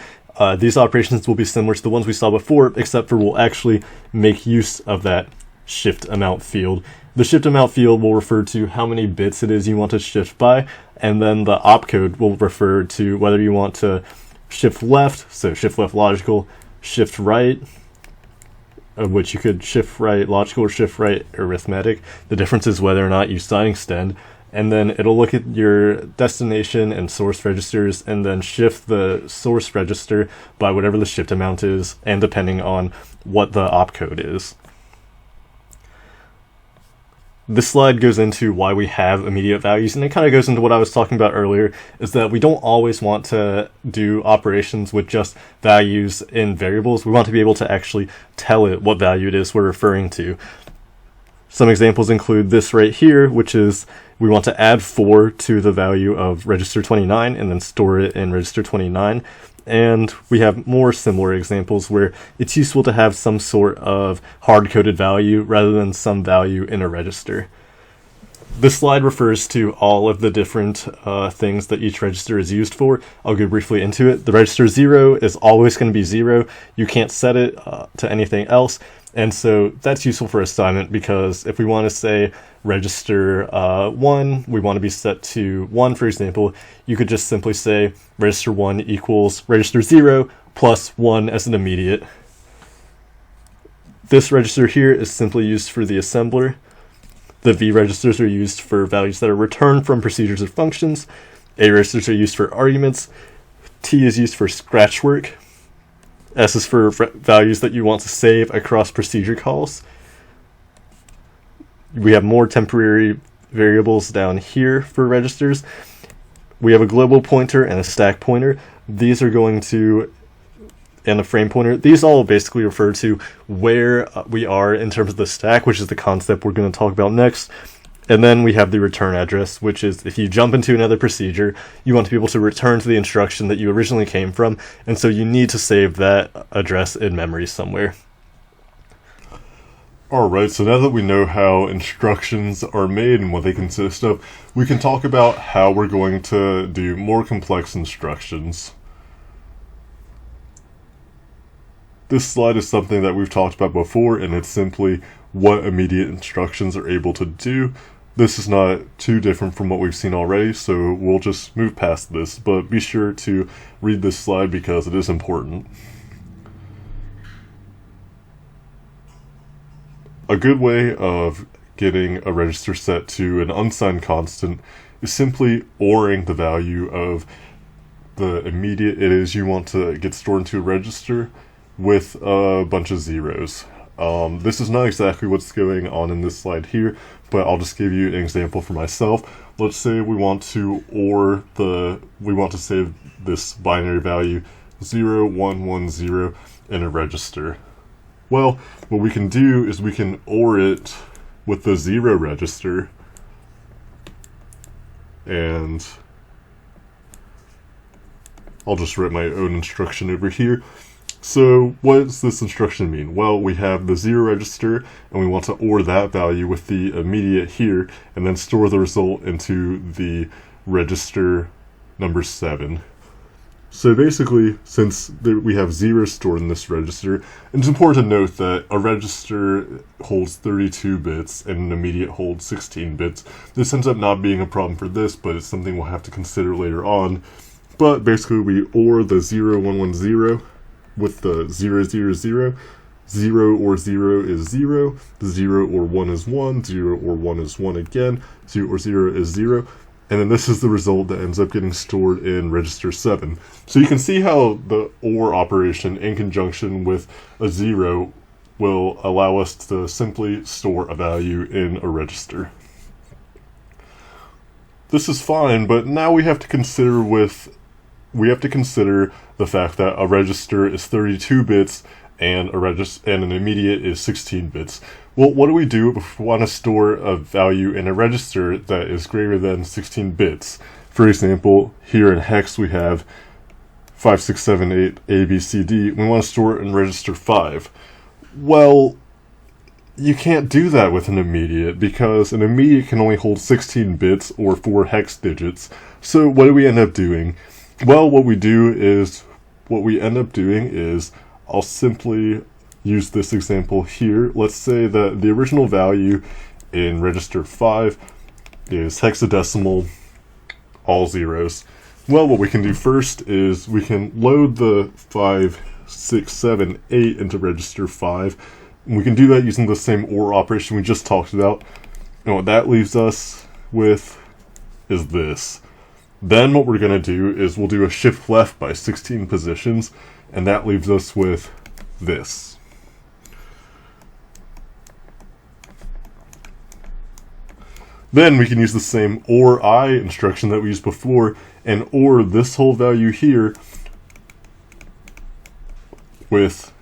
S1: These operations will be similar to the ones we saw before, except for we'll actually make use of that shift amount field. The shift amount field will refer to how many bits it is you want to shift by, and then the opcode will refer to whether you want to shift left, so shift left logical, shift right, of which you could shift right logical or shift right arithmetic. The difference is whether or not you sign extend, and then it'll look at your destination and source registers and then shift the source register by whatever the shift amount is, and depending on what the opcode is. This slide goes into why we have immediate values, and it kind of goes into what I was talking about earlier, is that we don't always want to do operations with just values in variables. We want to be able to actually tell it what value it is we're referring to. Some examples include this right here, which is we want to add 4 to the value of register 29 and then store it in register 29. And we have more similar examples where it's useful to have some sort of hard-coded value rather than some value in a register. This slide refers to all of the different things that each register is used for. I'll go briefly into it. The register 0 is always going to be 0. You can't set it to anything else. And so that's useful for assignment, because if we want to say register 1, we want to be set to 1, for example, you could just simply say register 1 equals register 0 plus 1 as an immediate. This register here is simply used for the assembler. The V registers are used for values that are returned from procedures or functions. A registers are used for arguments. T is used for scratch work. S is for values that you want to save across procedure calls. We have more temporary variables down here for registers. We have a global pointer and a stack pointer. These are going to, and a frame pointer. These all basically refer to where we are in terms of the stack, which is the concept we're going to talk about next. And then we have the return address, which is if you jump into another procedure, you want to be able to return to the instruction that you originally came from, and so you need to save that address in memory somewhere.
S2: Alright, so now that we know how instructions are made and what they consist of, we can talk about how we're going to do more complex instructions. This slide is something that we've talked about before, and it's simply what immediate instructions are able to do. This is not too different from what we've seen already, so we'll just move past this, but be sure to read this slide because it is important. A good way of getting a register set to an unsigned constant is simply ORing the value of the immediate it is you want to get stored into a register with a bunch of zeros. This is not exactly what's going on in this slide here, but I'll just give you an example for myself. Let's say we want to save this binary value 0110 in a register. Well, what we can do is we can OR it with the 0 register, and I'll just write my own instruction over here. So what does this instruction mean? Well, we have the 0 register, and we want to OR that value with the immediate here, and then store the result into the register number 7. So basically, since we have 0 stored in this register, and it's important to note that a register holds 32 bits and an immediate holds 16 bits. This ends up not being a problem for this, but it's something we'll have to consider later on. But basically, we OR the 0110 with the 000. 0 or 0 is 0, 0 or 1 is 1, 0 or 1 is 1 again, 0 or 0 is 0, and then this is the result that ends up getting stored in register 7. So you can see how the OR operation in conjunction with a 0 will allow us to simply store a value in a register. This is fine, but now we have to consider the fact that a register is 32 bits and an immediate is 16 bits. Well, what do we do if we want to store a value in a register that is greater than 16 bits? For example, here in hex we have 5, 6, 7, 8, A, B, C, D. We want to store it in register 5. Well, you can't do that with an immediate because an immediate can only hold 16 bits or 4 hex digits. So what do we end up doing? Well, what we end up doing is I'll simply use this example here. Let's say that the original value in register 5 is hexadecimal, all zeros. Well, what we can do first is we can load the 5, 6, 7, 8 into register 5. And we can do that using the same OR operation we just talked about. And what that leaves us with is this. Then what we're going to do is we'll do a shift left by 16 positions, and that leaves us with this. Then we can use the same OR I instruction that we used before and OR this whole value here with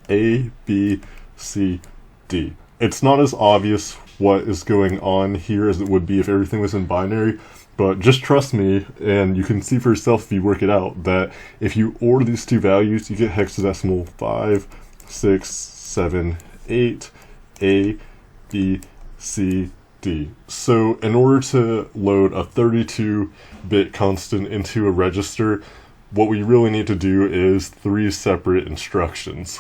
S2: A, B, C, D. It's not as obvious what is going on here as it would be if everything was in binary, but just trust me, and you can see for yourself if you work it out, that if you OR these two values, you get hexadecimal 5, 6, 7, 8, A, B, C, D. So in order to load a 32-bit constant into a register, what we really need to do is 3 separate instructions.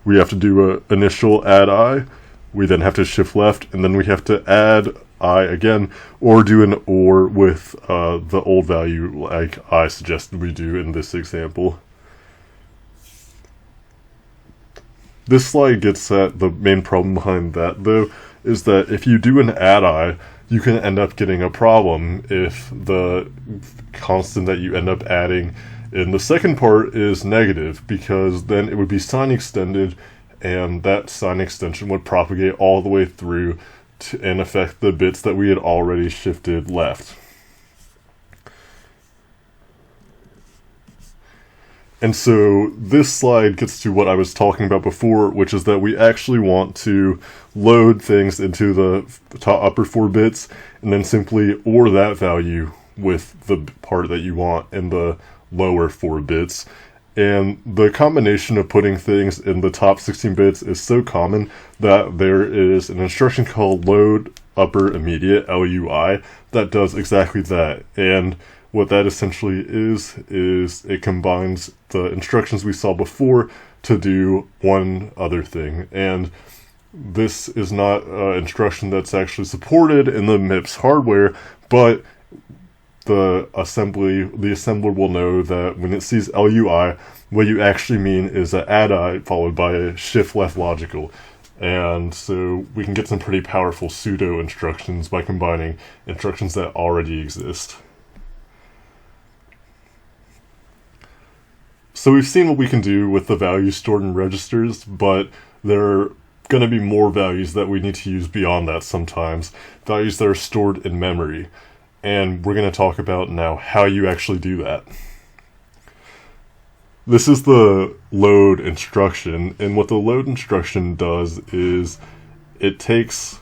S2: We have to do an initial add I, we then have to shift left, and then we have to add I again, or do an OR with the old value like I suggested we do in this example. This slide gets at the main problem behind that, though, is that if you do an add I, you can end up getting a problem if the constant that you end up adding in the second part is negative, because then it would be sign extended, and that sign extension would propagate all the way through and affect the bits that we had already shifted left. And so this slide gets to what I was talking about before, which is that we actually want to load things into the upper 4 bits and then simply OR that value with the part that you want in the lower 4 bits. And the combination of putting things in the top 16 bits is so common that there is an instruction called load upper immediate, LUI, that does exactly that. And what that essentially is it combines the instructions we saw before to do one other thing. And this is not an instruction that's actually supported in the Mips hardware, but the assembler will know that when it sees LUI, what you actually mean is an add-I followed by a shift left logical. And so we can get some pretty powerful pseudo instructions by combining instructions that already exist. So we've seen what we can do with the values stored in registers, but there are going to be more values that we need to use beyond that sometimes, values that are stored in memory. And we're going to talk about now how you actually do that. This is the load instruction, and what the load instruction does is it takes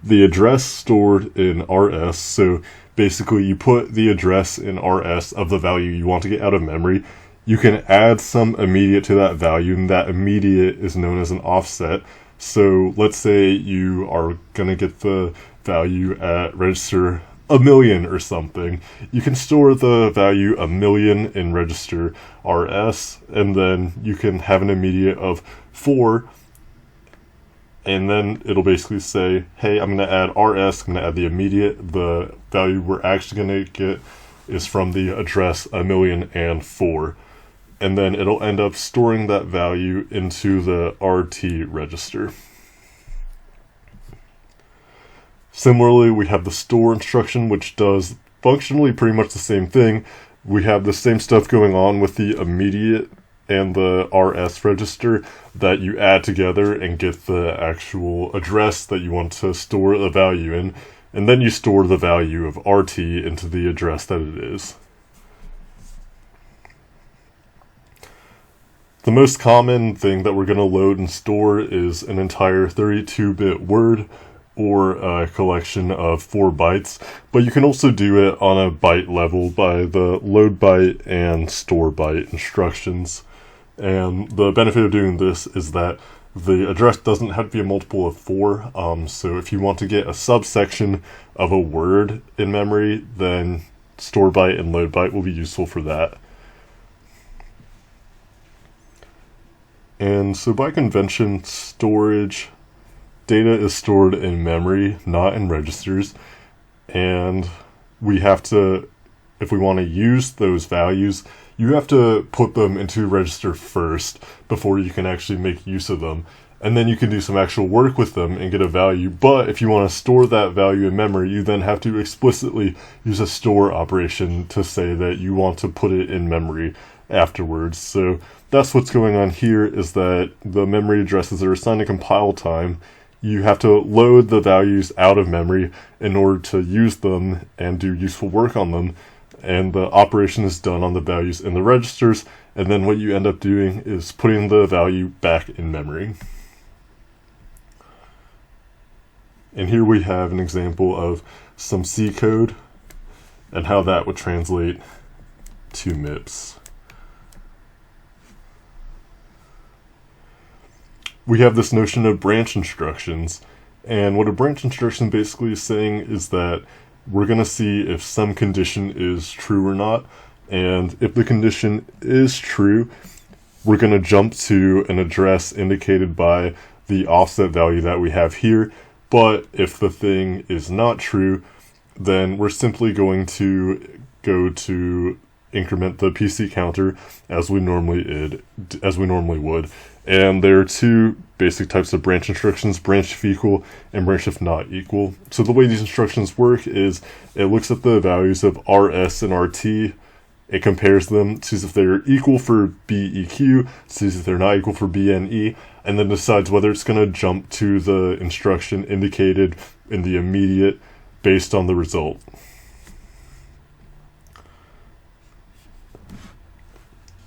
S2: the address stored in RS, so basically you put the address in RS of the value you want to get out of memory. You can add some immediate to that value, and that immediate is known as an offset. So let's say you are going to get the value at register 1,000,000 or something. You can store the value 1,000,000 in register RS, and then you can have an immediate of 4, and then it'll basically say, hey, I'm going to add RS, I'm going to add the immediate. The value we're actually going to get is from the address 1,000,004. And then it'll end up storing that value into the RT register. Similarly, we have the store instruction, which does functionally pretty much the same thing. We have the same stuff going on with the immediate and the RS register that you add together and get the actual address that you want to store the value in, and then you store the value of RT into the address that it is. The most common thing that we're going to load and store is an entire 32-bit word or a collection of 4 bytes, but you can also do it on a byte level by the load byte and store byte instructions. And the benefit of doing this is that the address doesn't have to be a multiple of 4, so if you want to get a subsection of a word in memory, then store byte and load byte will be useful for that. And so by convention, data is stored in memory, not in registers, and we have to, if we want to use those values, you have to put them into register first before you can actually make use of them. And then you can do some actual work with them and get a value, but if you want to store that value in memory, you then have to explicitly use a store operation to say that you want to put it in memory afterwards. So that's what's going on here, is that the memory addresses are assigned to compile time. You have to load the values out of memory in order to use them and do useful work on them, and the operation is done on the values in the registers, and then what you end up doing is putting the value back in memory. And here we have an example of some C code and how that would translate to Mips. We have this notion of branch instructions, and what a branch instruction basically is saying is that we're going to see if some condition is true or not, and if the condition is true, we're going to jump to an address indicated by the offset value that we have here, but if the thing is not true, then we're simply going to go to increment the PC counter as we normally would. And there are 2 basic types of branch instructions, branch if equal and branch if not equal. So the way these instructions work is it looks at the values of RS and RT, it compares them, sees if they're equal for BEQ, sees if they're not equal for BNE, and then decides whether it's going to jump to the instruction indicated in the immediate based on the result.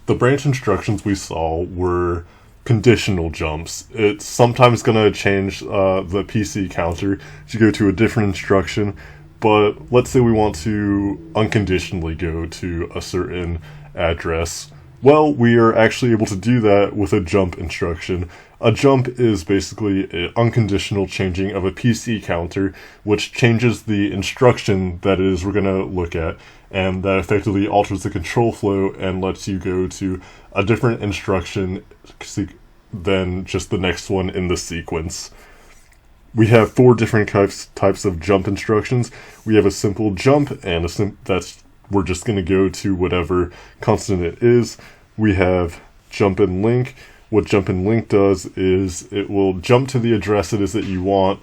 S2: The branch instructions we saw were conditional jumps. It's sometimes going to change the PC counter to go to a different instruction, but let's say we want to unconditionally go to a certain address. Well, we are actually able to do that with a jump instruction. A jump is basically an unconditional changing of a PC counter, which changes the instruction that is we're going to look at, and that effectively alters the control flow and lets you go to a different instruction than just the next one in the sequence. We have 4 different types of jump instructions. We have a simple jump, and we're just going to go to whatever constant it is. We have jump and link. What jump and link does is it will jump to the address it is that you want,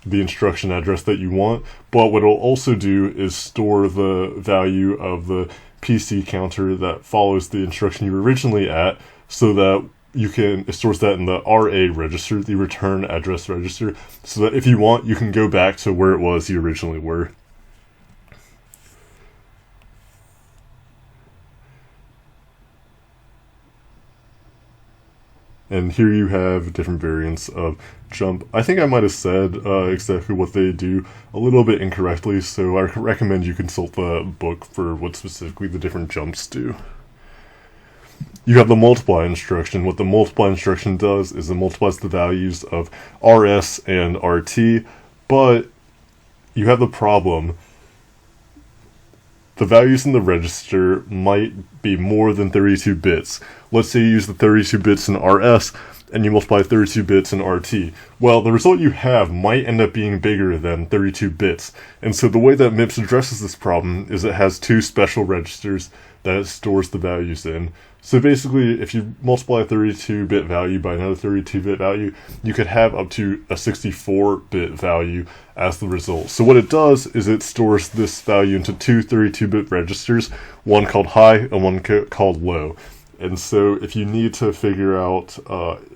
S2: the instruction address that you want, but what it'll also do is store the value of the PC counter that follows the instruction you were originally at, so that it stores that in the RA register, the return address register, so that if you want, you can go back to where it was you originally were. And here you have different variants of jump. I think I might have said exactly what they do a little bit incorrectly, so I recommend you consult the book for what specifically the different jumps do. You have the multiply instruction. What the multiply instruction does is it multiplies the values of RS and RT, but you have the problem. The values in the register might be more than 32 bits. Let's say you use the 32 bits in RS and you multiply 32 bits in RT. Well, the result you have might end up being bigger than 32 bits. And so the way that Mips addresses this problem is it has 2 special registers that it stores the values in. So basically, if you multiply a 32-bit value by another 32-bit value, you could have up to a 64-bit value as the result. So what it does is it stores this value into 2 32-bit registers, one called high and one called low. And so if you need to figure out,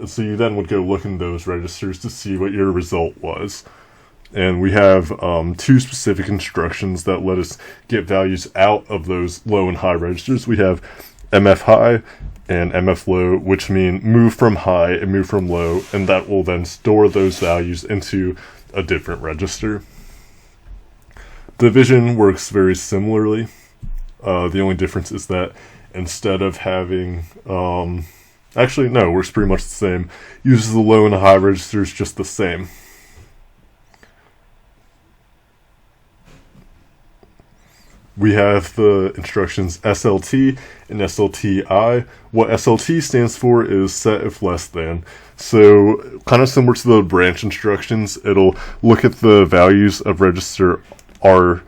S2: so you then would go look in those registers to see what your result was. And we have 2 specific instructions that let us get values out of those low and high registers. We have MF high and MF low, which mean move from high and move from low, and that will then store those values into a different register. Division works very similarly. The only difference is that instead of having, actually no, it works pretty much the same. Uses the low and high registers just the same. We have the instructions SLT and SLTI. What SLT stands for is set if less than. So kind of similar to the branch instructions, it'll look at the values of register it'll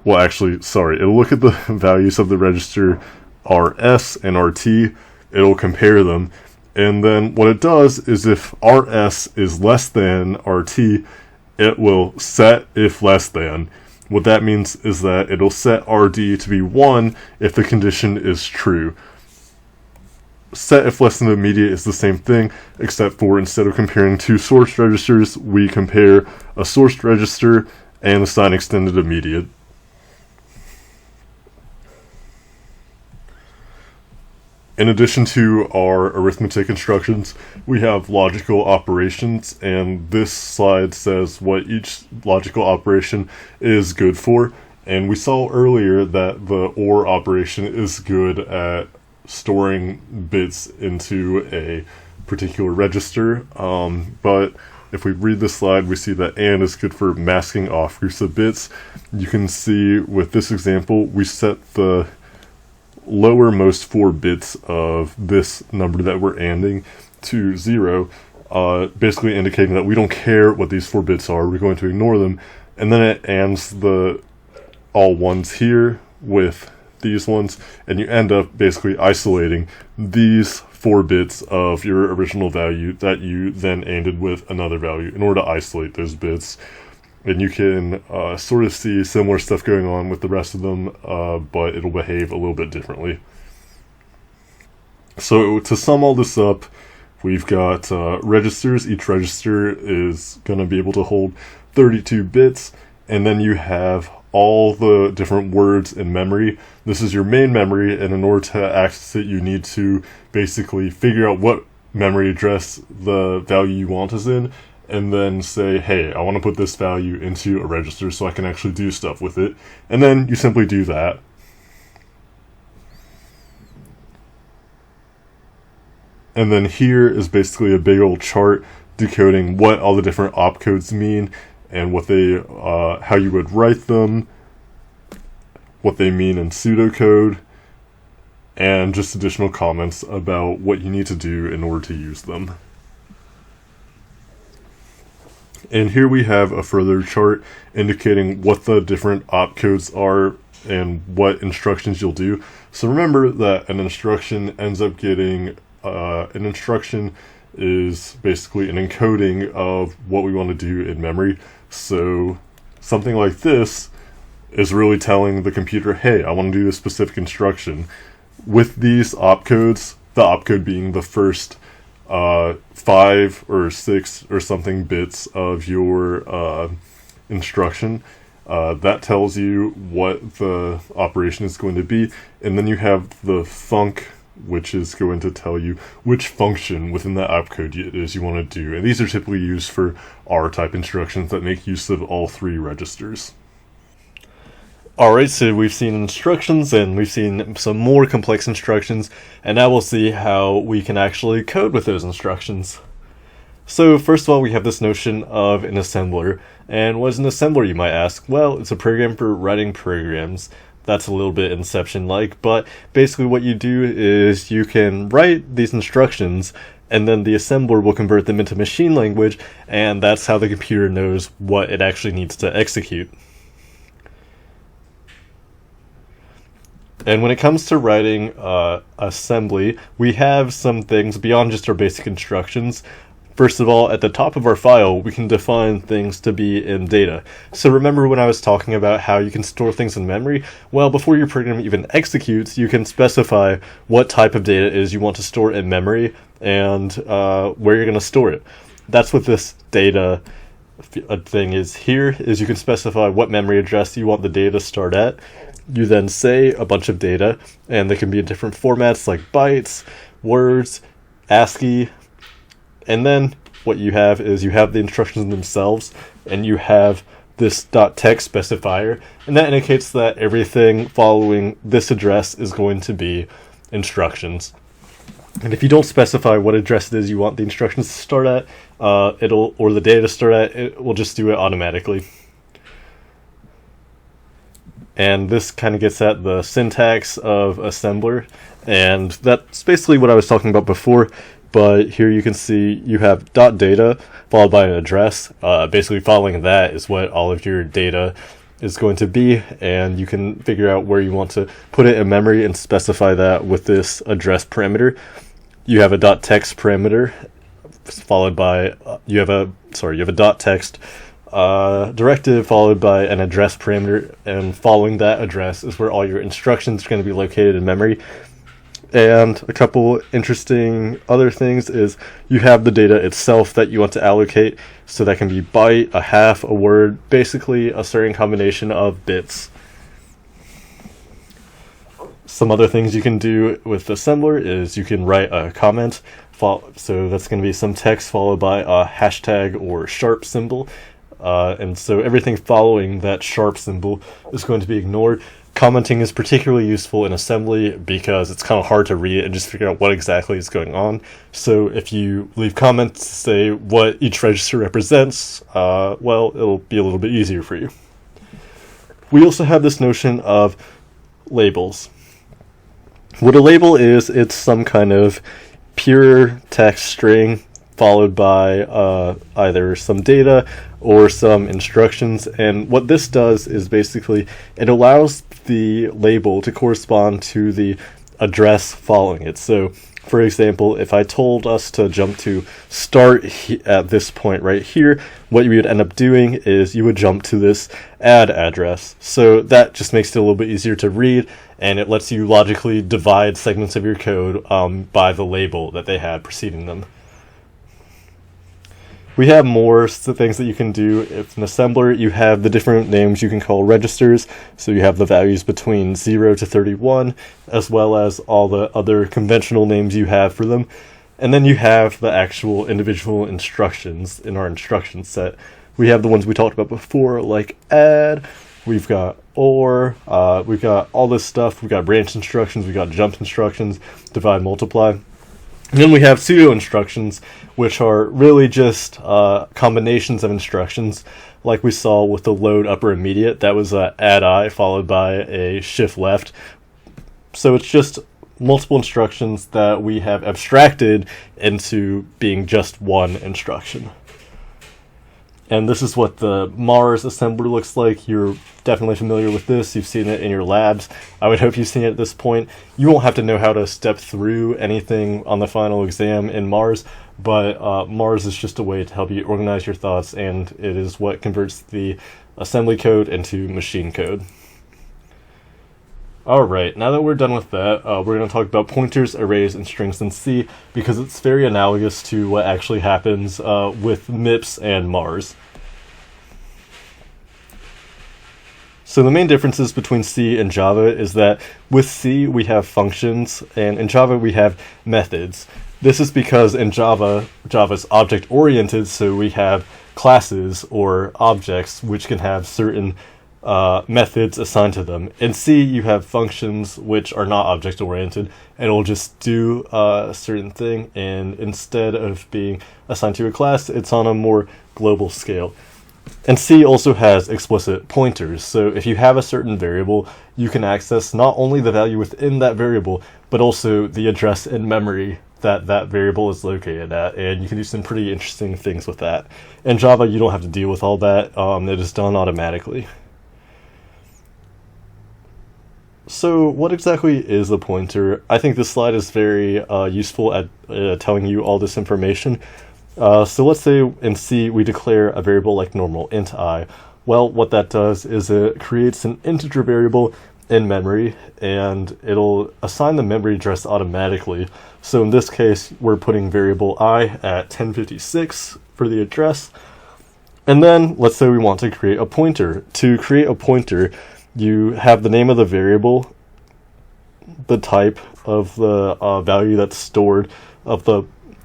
S2: look at the values of the register RS and RT, it'll compare them, and then what it does is if RS is less than RT, it will set if less than. What that means is that it'll set RD to be 1 if the condition is true. Set if less than immediate is the same thing, except for instead of comparing 2 source registers, we compare a sourced register and assign extended immediate. In addition to our arithmetic instructions, we have logical operations, and this slide says what each logical operation is good for. And we saw earlier that the OR operation is good at storing bits into a particular register, but if we read this slide, we see that AND is good for masking off groups of bits. You can see with this example, we set the lowermost 4 bits of this number that we're ANDing to 0, basically indicating that we don't care what these 4 bits are, we're going to ignore them, and then it ANDs the all ones here with these ones, and you end up basically isolating these 4 bits of your original value that you then ANDed with another value in order to isolate those bits. And you can sort of see similar stuff going on with the rest of them, but it'll behave a little bit differently. So to sum all this up, we've got registers. Each register is going to be able to hold 32 bits, and then you have all the different words in memory. This is your main memory, and in order to access it, you need to basically figure out what memory address the value you want is in, and then say, hey, I want to put this value into a register so I can actually do stuff with it. And then you simply do that. And then here is basically a big old chart decoding what all the different opcodes mean and what they, how you would write them, what they mean in pseudocode, and just additional comments about what you need to do in order to use them. And here we have a further chart indicating what the different opcodes are and what instructions you'll do. So remember that an instruction ends up getting, an instruction is basically an encoding of what we want to do in memory. So something like this is really telling the computer, hey, I want to do this specific instruction. With these opcodes, the opcode being the first 5 or 6 or something bits of your instruction, that tells you what the operation is going to be, and then you have the func, which is going to tell you which function within that opcode it is you want to do. And these are typically used for R-type instructions that make use of all 3 registers.
S1: Alright, so we've seen instructions and we've seen some more complex instructions, and now we'll see how we can actually code with those instructions. So first of all, we have this notion of an assembler. And what is an assembler, you might ask? Well, it's a program for writing programs. That's a little bit Inception-like, but basically what you do is you can write these instructions, and then the assembler will convert them into machine language, and that's how the computer knows what it actually needs to execute. And when it comes to writing assembly, we have some things beyond just our basic instructions. First of all, at the top of our file, we can define things to be in data. So remember when I was talking about how you can store things in memory? Well, before your program even executes, you can specify what type of data it is you want to store in memory and where you're going to store it. That's what this data thing is here, is you can specify what memory address you want the data to start at. You then say a bunch of data, and they can be in different formats like bytes, words, ASCII, and then what you have is you have the instructions themselves, and you have this .text specifier, and that indicates that everything following this address is going to be instructions. And if you don't specify what address it is you want the instructions to start at, or the data to start at, it will just do it automatically. And this kind of gets at the syntax of assembler, and that's basically what I was talking about before. But here you can see you have .data followed by an address. Basically following that is what all of your data is going to be, and you can figure out where you want to put it in memory and specify that with this address parameter. You have a .text parameter followed by you have a .text directive followed by an address parameter, and following that address is where all your instructions are going to be located in memory. And a couple interesting other things is you have the data itself that you want to allocate, so that can be byte, a half, a word, basically a certain combination of bits. Some other things you can do with the assembler is you can write a comment, so that's going to be some text followed by a hashtag or sharp symbol. And so everything following that sharp symbol is going to be ignored. Commenting is particularly useful in assembly because it's kind of hard to read and just figure out what exactly is going on. So if you leave comments to say what each register represents, well, it'll be a little bit easier for you. We also have this notion of labels. What a label is, it's some kind of pure text string followed by either some data or some instructions. And what this does is basically it allows the label to correspond to the address following it. So for example, if I told us to jump to start at this point right here, what you would end up doing is you would jump to this add address. So that just makes it a little bit easier to read, and it lets you logically divide segments of your code by the label that they had preceding them. We have more things that you can do. If an assembler, you have the different names you can call registers. So you have the values between 0 to 31, as well as all the other conventional names you have for them. And then you have the actual individual instructions in our instruction set. We have the ones we talked about before, like add, we've got or, we've got all this stuff. We've got branch instructions, we've got jump instructions, divide, multiply. And then we have pseudo instructions, which are really just combinations of instructions, like we saw with the load upper immediate. That was a add I followed by a shift left. So it's just multiple instructions that we have abstracted into being just one instruction. And this is what the Mars assembler looks like. You're definitely familiar with this. You've seen it in your labs. I would hope you've seen it at this point. You won't have to know how to step through anything on the final exam in Mars, but Mars is just a way to help you organize your thoughts, and it is what converts the assembly code into machine code. Alright, now that we're done with that, we're going to talk about pointers, arrays, and strings in C, because it's very analogous to what actually happens with Mips and Mars. So the main differences between C and Java is that with C we have functions, and in Java we have methods. This is because in Java's object-oriented, so we have classes or objects which can have certain methods assigned to them. In C, you have functions which are not object-oriented, and it'll just do a certain thing, and instead of being assigned to a class, it's on a more global scale. And C also has explicit pointers, so if you have a certain variable, you can access not only the value within that variable, but also the address in memory that that variable is located at, and you can do some pretty interesting things with that. In Java, you don't have to deal with all that. It is done automatically. So what exactly is a pointer? I think this slide is very useful at telling you all this information. So let's say in C we declare a variable like normal, int I. Well, what that does is it creates an integer variable in memory, and it'll assign the memory address automatically. So in this case, we're putting variable I at 1056 for the address. And then let's say we want to create a pointer. To create a pointer, you have the name of the variable, the type of the value that's stored of the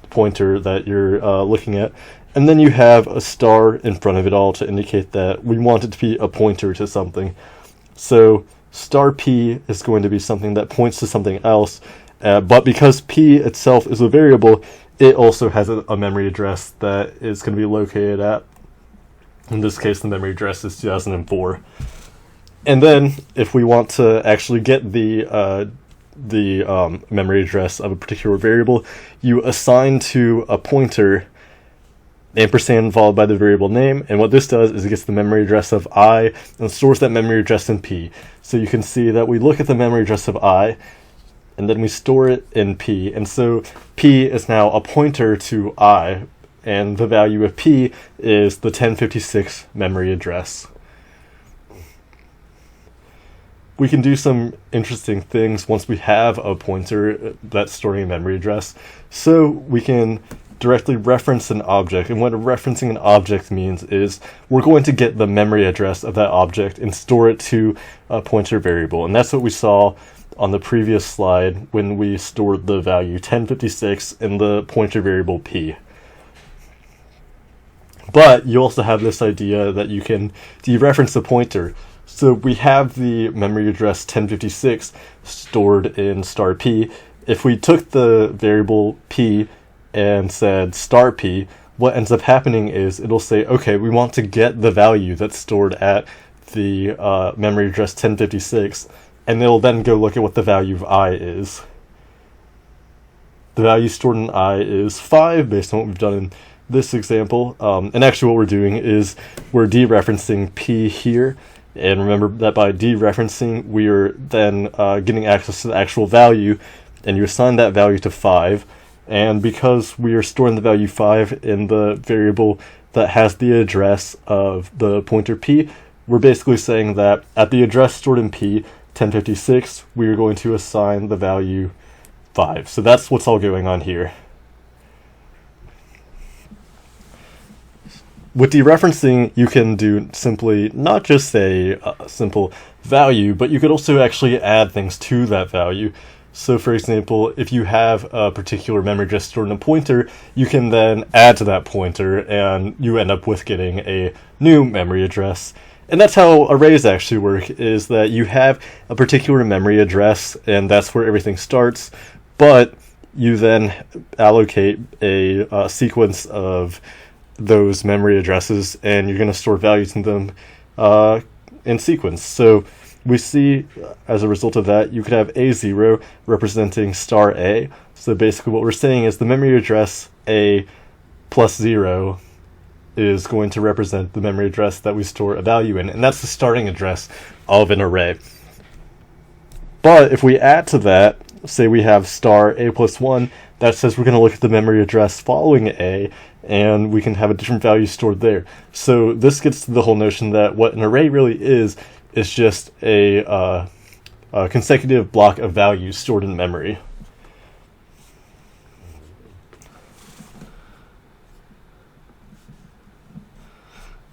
S1: pointer that you're looking at, and then you have a star in front of it all to indicate that we want it to be a pointer to something. So star P is going to be something that points to something else, but because P itself is a variable, it also has a memory address that is going to be located at, in this case the memory address is 2004. And then, if we want to actually get the memory address of a particular variable, you assign to a pointer ampersand followed by the variable name, and what this does is it gets the memory address of I and stores that memory address in P. So you can see that we look at the memory address of I, and then we store it in P, and so P is now a pointer to I, and the value of P is the 1056 memory address. We can do some interesting things once we have a pointer that's storing a memory address. So we can directly reference an object, and what referencing an object means is we're going to get the memory address of that object and store it to a pointer variable. And that's what we saw on the previous slide when we stored the value 1056 in the pointer variable P. But you also have this idea that you can dereference the pointer. So we have the memory address 1056 stored in star P. If we took the variable P and said star P, what ends up happening is it'll say, okay, we want to get the value that's stored at the memory address 1056, and it'll then go look at what the value of I is. The value stored in I is 5, based on what we've done in this example. And actually what we're doing is we're dereferencing P here. And remember that by dereferencing, we are then getting access to the actual value, and you assign that value to 5. And because we are storing the value 5 in the variable that has the address of the pointer P, we're basically saying that at the address stored in P, 1056, we are going to assign the value 5. So that's what's all going on here. With dereferencing, you can do simply not just a simple value, but you could also actually add things to that value. So for example, if you have a particular memory address stored in a pointer, you can then add to that pointer, and you end up with getting a new memory address. And that's how arrays actually work, is that you have a particular memory address, and that's where everything starts, but you then allocate a sequence of those memory addresses, and you're going to store values in them in sequence. So we see, as a result of that, you could have A0 representing star A. So basically what we're saying is the memory address A plus 0 is going to represent the memory address that we store a value in, and that's the starting address of an array. But if we add to that, say we have star a plus 1, that says we're going to look at the memory address following a, and we can have a different value stored there. So this gets to the whole notion that what an array really is just a consecutive block of values stored in memory.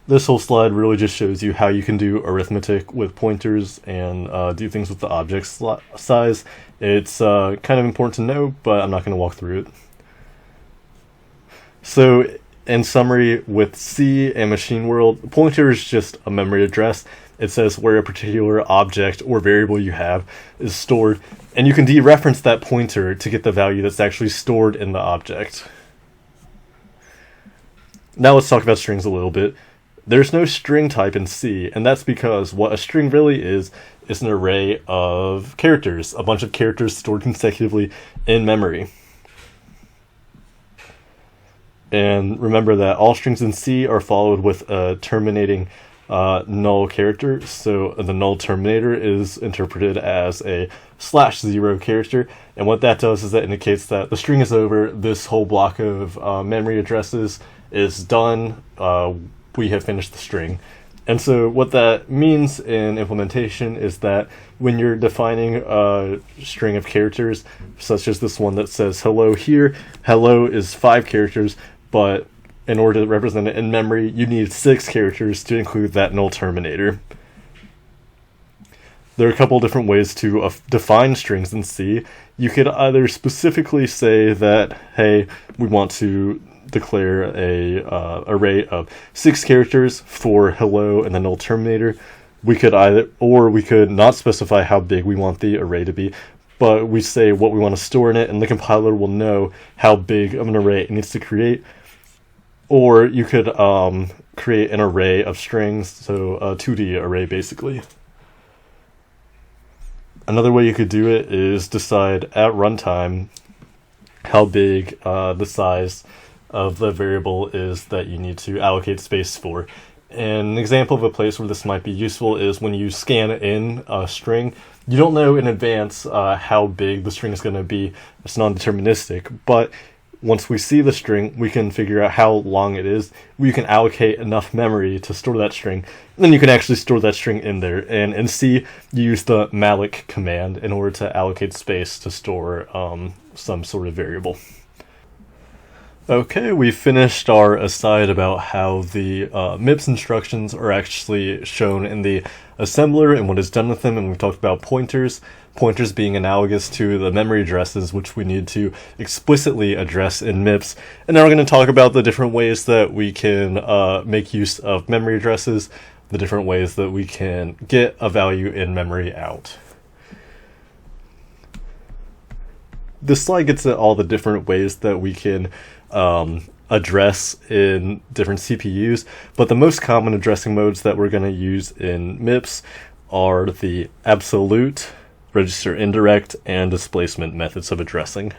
S1: This whole slide really just shows you how you can do arithmetic with pointers and do things with the object size. It's kind of important to know, but I'm not going to walk through it. So, in summary, with C and machine world, pointer is just a memory address. It says where a particular object or variable you have is stored, and you can dereference that pointer to get the value that's actually stored in the object. Now let's talk about strings a little bit. There's no string type in C, and that's because what a string really is an array of characters, a bunch of characters stored consecutively in memory. And remember that all strings in C are followed with a terminating null character, so the null terminator is interpreted as a /0 character, and what that does is that indicates that the string is over, this whole block of memory addresses is done, we have finished the string. And so what that means in implementation is that when you're defining a string of characters, such as this one that says hello here, hello is 5 characters, but in order to represent it in memory, you need 6 characters to include that null terminator. There are a couple different ways to define strings in C. You could either specifically say that, hey, we want to declare a array of 6 characters for hello and the null terminator. We could not specify how big we want the array to be, but we say what we want to store in it, and the compiler will know how big of an array it needs to create. Or you could create an array of strings, so a 2D array basically. Another way you could do it is decide at runtime how big the size of the variable is that you need to allocate space for. And an example of a place where this might be useful is when you scan in a string. You don't know in advance how big the string is going to be. It's non-deterministic, but once we see the string, we can figure out how long it is. We can allocate enough memory to store that string, and then you can actually store that string in there. And in C, you use the malloc command in order to allocate space to store some sort of variable. Okay, we finished our aside about how the Mips instructions are actually shown in the assembler and what is done with them, and we talked about pointers being analogous to the memory addresses, which we need to explicitly address in Mips. And now we're going to talk about the different ways that we can make use of memory addresses, the different ways that we can get a value in memory out. This slide gets at all the different ways that we can address in different CPUs, but the most common addressing modes that we're going to use in Mips are the absolute, register indirect, and displacement methods of addressing.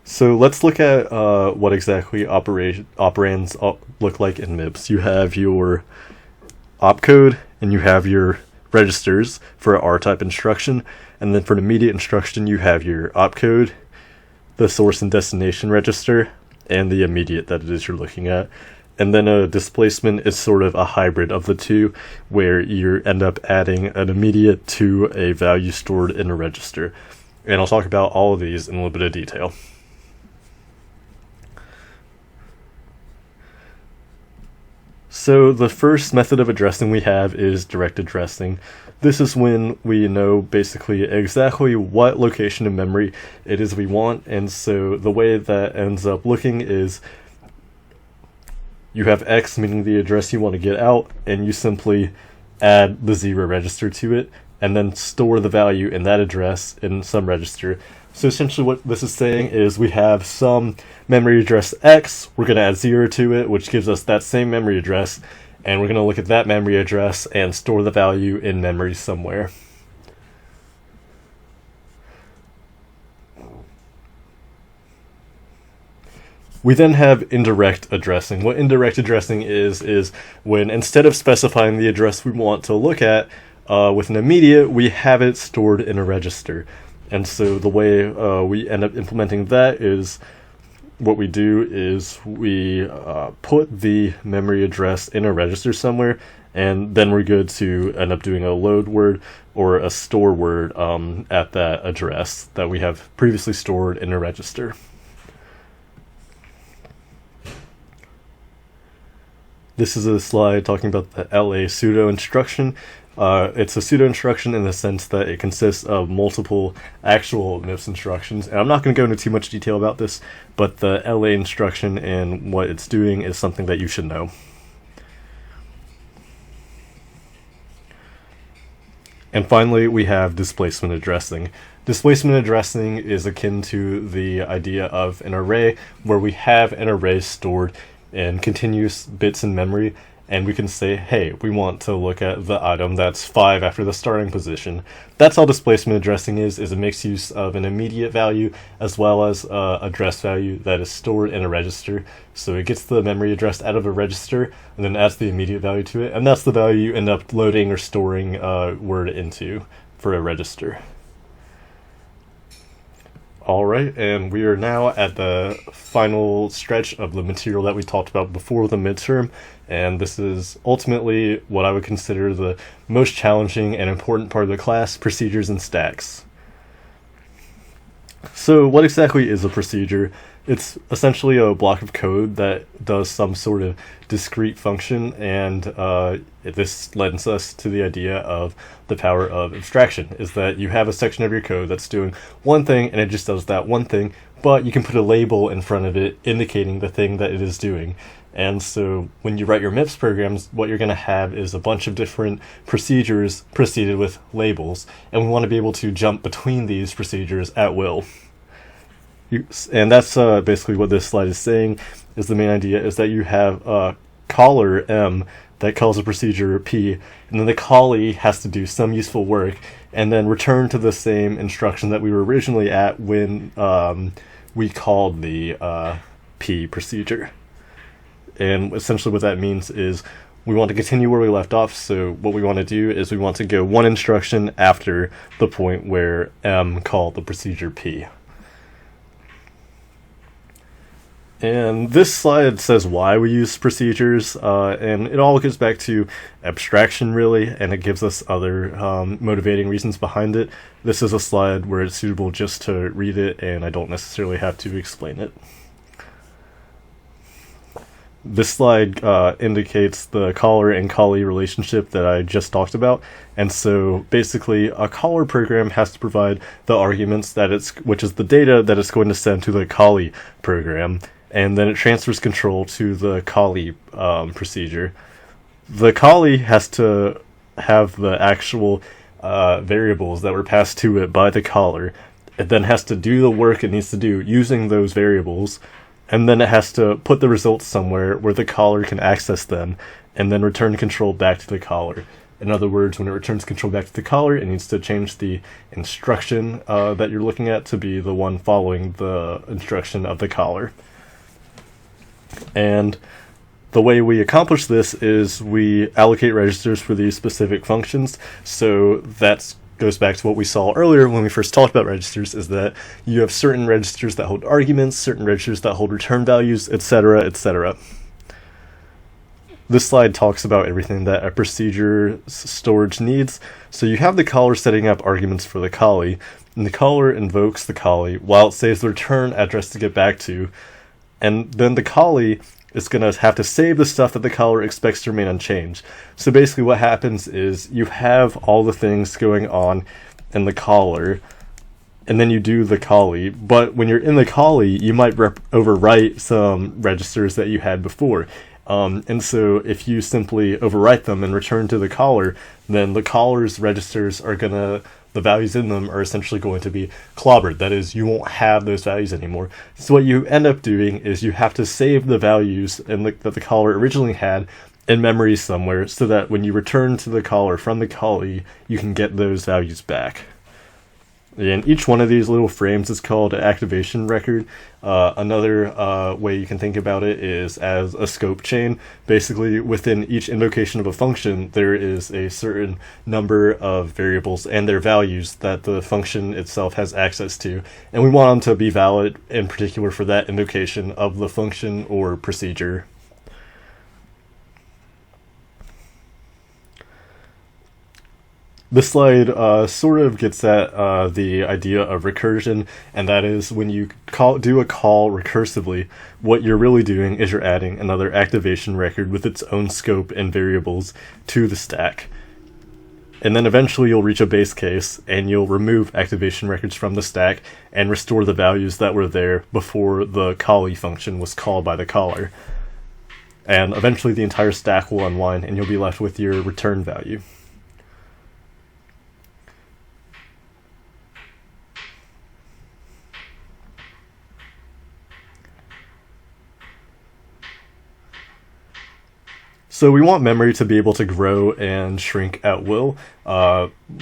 S1: So let's look at what exactly operands look like in Mips. You have your opcode, and you have your registers for an R-type instruction, and then for an immediate instruction you have your opcode, the source and destination register, and the immediate that it is you're looking at. And then a displacement is sort of a hybrid of the two, where you end up adding an immediate to a value stored in a register. And I'll talk about all of these in a little bit of detail. So the first method of addressing we have is direct addressing. This is when we know basically exactly what location in memory it is we want, and so the way that ends up looking is you have X, meaning the address you want to get out, and you simply add the 0 register to it, and then store the value in that address in some register. So essentially what this is saying is we have some memory address X, we're going to add 0 to it, which gives us that same memory address, and we're going to look at that memory address and store the value in memory somewhere. We then have indirect addressing. What indirect addressing is when instead of specifying the address we want to look at with an immediate, we have it stored in a register. And so the way we end up implementing that is what we do is we put the memory address in a register somewhere, and then we're good to end up doing a load word or a store word at that address that we have previously stored in a register. This is a slide talking about the LA pseudo instruction. It's a pseudo instruction in the sense that it consists of multiple actual Mips instructions. And I'm not going to go into too much detail about this, but the LA instruction and what it's doing is something that you should know. And finally, we have displacement addressing. Displacement addressing is akin to the idea of an array, where we have an array stored in continuous bits in memory, and we can say, hey, we want to look at the item that's 5 after the starting position. That's all displacement addressing is it makes use of an immediate value as well as address value that is stored in a register. So it gets the memory address out of a register and then adds the immediate value to it, and that's the value you end up loading or storing a word into for a register. Alright, and we are now at the final stretch of the material that we talked about before the midterm, and this is ultimately what I would consider the most challenging and important part of the class, procedures and stacks. So what exactly is a procedure? It's essentially a block of code that does some sort of discrete function, and this lends us to the idea of the power of abstraction, is that you have a section of your code that's doing one thing and it just does that one thing, but you can put a label in front of it indicating the thing that it is doing. And so when you write your Mips programs, what you're going to have is a bunch of different procedures preceded with labels, and we want to be able to jump between these procedures at will. And that's basically what this slide is saying, is the main idea is that you have a caller M that calls a procedure P, and then the callee has to do some useful work and then return to the same instruction that we were originally at when we called the P procedure. And essentially what that means is we want to continue where we left off, so what we want to do is we want to go one instruction after the point where M called the procedure P. And this slide says why we use procedures, and it all goes back to abstraction, really, and it gives us other motivating reasons behind it. This is a slide where it's suitable just to read it, and I don't necessarily have to explain it. This slide indicates the caller and callee relationship that I just talked about, and so basically a caller program has to provide the arguments which is the data that it's going to send to the callee program, and then it transfers control to the callee procedure. The callee has to have the actual variables that were passed to it by the caller. It then has to do the work it needs to do using those variables, and then it has to put the results somewhere where the caller can access them, and then return control back to the caller. In other words, when it returns control back to the caller, it needs to change the instruction that you're looking at to be the one following the instruction of the caller. And the way we accomplish this is we allocate registers for these specific functions. So that goes back to what we saw earlier when we first talked about registers, is that you have certain registers that hold arguments, certain registers that hold return values, etc., etc. This slide talks about everything that a procedure storage needs. So you have the caller setting up arguments for the callee, and the caller invokes the callee while it saves the return address to get back to, and then the callee is going to have to save the stuff that the caller expects to remain unchanged. So basically what happens is you have all the things going on in the caller, and then you do the callee, but when you're in the callee, you might overwrite some registers that you had before. And so if you simply overwrite them and return to the caller, then the caller's registers are the values in them are essentially going to be clobbered. That is, you won't have those values anymore. So what you end up doing is you have to save the values that the caller originally had in memory somewhere, so that when you return to the caller from the callee, you can get those values back. And each one of these little frames is called an activation record. Another way you can think about it is as a scope chain. Basically, within each invocation of a function, there is a certain number of variables and their values that the function itself has access to. And we want them to be valid in particular for that invocation of the function or procedure. This slide sort of gets at the idea of recursion, and that is when you do a call recursively, what you're really doing is you're adding another activation record with its own scope and variables to the stack. And then eventually you'll reach a base case, and you'll remove activation records from the stack and restore the values that were there before the Callee function was called by the caller. And eventually the entire stack will unwind, and you'll be left with your return value. So we want memory to be able to grow and shrink at will.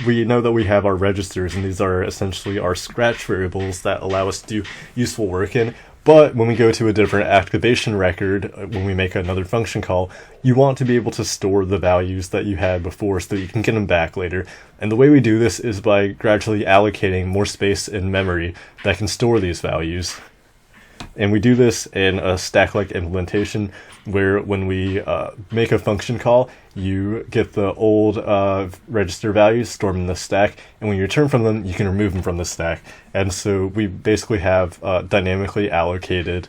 S1: We know that we have our registers, and these are essentially our scratch variables that allow us to do useful work in. But when we go to a different activation record, when we make another function call, you want to be able to store the values that you had before so that you can get them back later. And the way we do this is by gradually allocating more space in memory that can store these values. And we do this in a stack-like implementation where when we make a function call, you get the old register values, store them in the stack, and when you return from them, you can remove them from the stack. And so we basically have dynamically allocated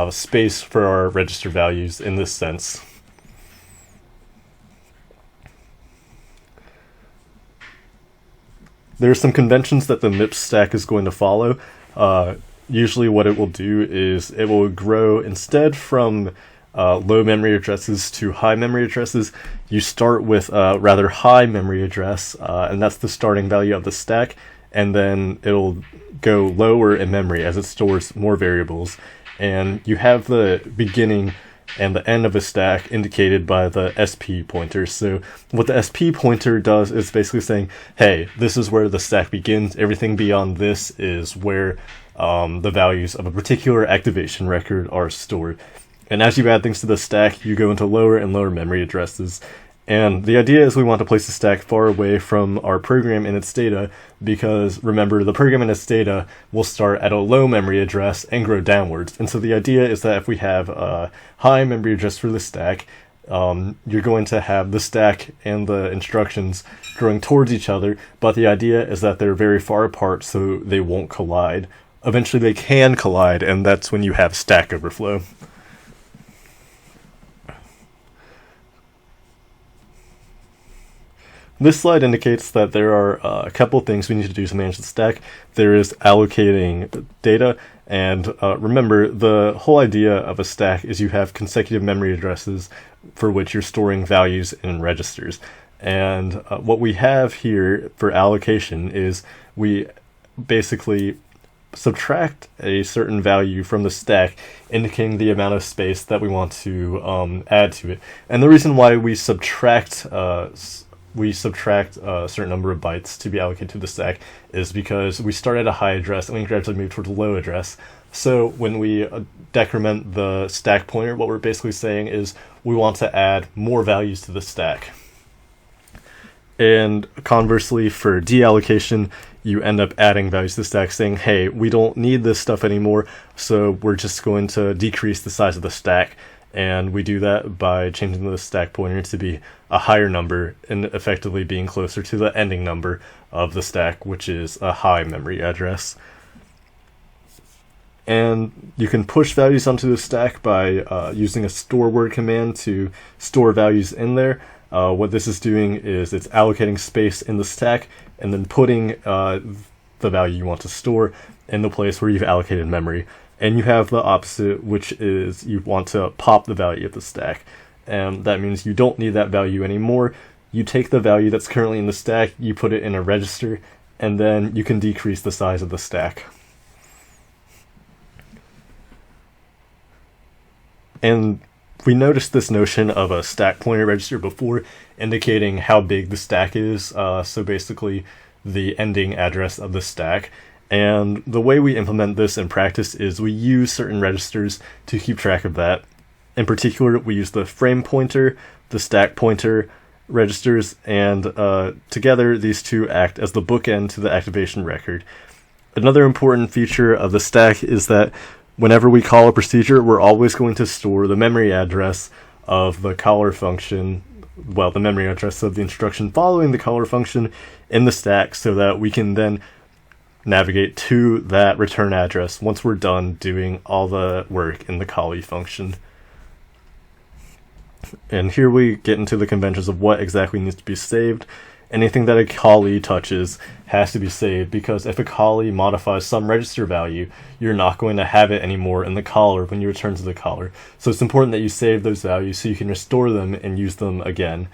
S1: space for our register values in this sense. There are some conventions that the Mips stack is going to follow. Usually what it will do is it will grow instead from low memory addresses to high memory addresses. You start with a rather high memory address, and that's the starting value of the stack, and then it'll go lower in memory as it stores more variables. And you have the beginning and the end of a stack indicated by the SP pointer. So what the SP pointer does is basically saying, hey, this is where the stack begins. Everything beyond this is where the values of a particular activation record are stored. And as you add things to the stack, you go into lower and lower memory addresses. And the idea is we want to place the stack far away from our program and its data, because remember, the program and its data will start at a low memory address and grow downwards. And so the idea is that if we have a high memory address for the stack, you're going to have the stack and the instructions growing towards each other, but the idea is that they're very far apart so they won't collide. Eventually they can collide, and that's when you have stack overflow. This slide indicates that there are a couple things we need to do to manage the stack. There is allocating data, and remember, the whole idea of a stack is you have consecutive memory addresses for which you're storing values in registers. And what we have here for allocation is we basically subtract a certain value from the stack, indicating the amount of space that we want to add to it. And the reason why we subtract a certain number of bytes to be allocated to the stack is because we start at a high address and we gradually move towards a low address. So when we decrement the stack pointer, what we're basically saying is we want to add more values to the stack. And conversely, for deallocation, you end up adding values to the stack saying, hey, we don't need this stuff anymore, so we're just going to decrease the size of the stack. And we do that by changing the stack pointer to be a higher number and effectively being closer to the ending number of the stack, which is a high memory address. And you can push values onto the stack by using a store word command to store values in there. What this is doing is it's allocating space in the stack and then putting the value you want to store in the place where you've allocated memory. And you have the opposite, which is you want to pop the value of the stack. And that means you don't need that value anymore. You take the value that's currently in the stack, you put it in a register, and then you can decrease the size of the stack. And we noticed this notion of a stack pointer register before, indicating how big the stack is. So basically, the ending address of the stack. And the way we implement this in practice is we use certain registers to keep track of that. In particular, we use the frame pointer, the stack pointer registers, and together these two act as the bookend to the activation record. Another important feature of the stack is that whenever we call a procedure, we're always going to store the memory address of the caller function, well, the memory address of the instruction following the caller function in the stack, so that we can then navigate to that return address once we're done doing all the work in the Callee function. And here we get into the conventions of what exactly needs to be saved. Anything that a Callee touches has to be saved, because if a Callee modifies some register value, you're not going to have it anymore in the caller when you return to the caller. So it's important that you save those values so you can restore them and use them again.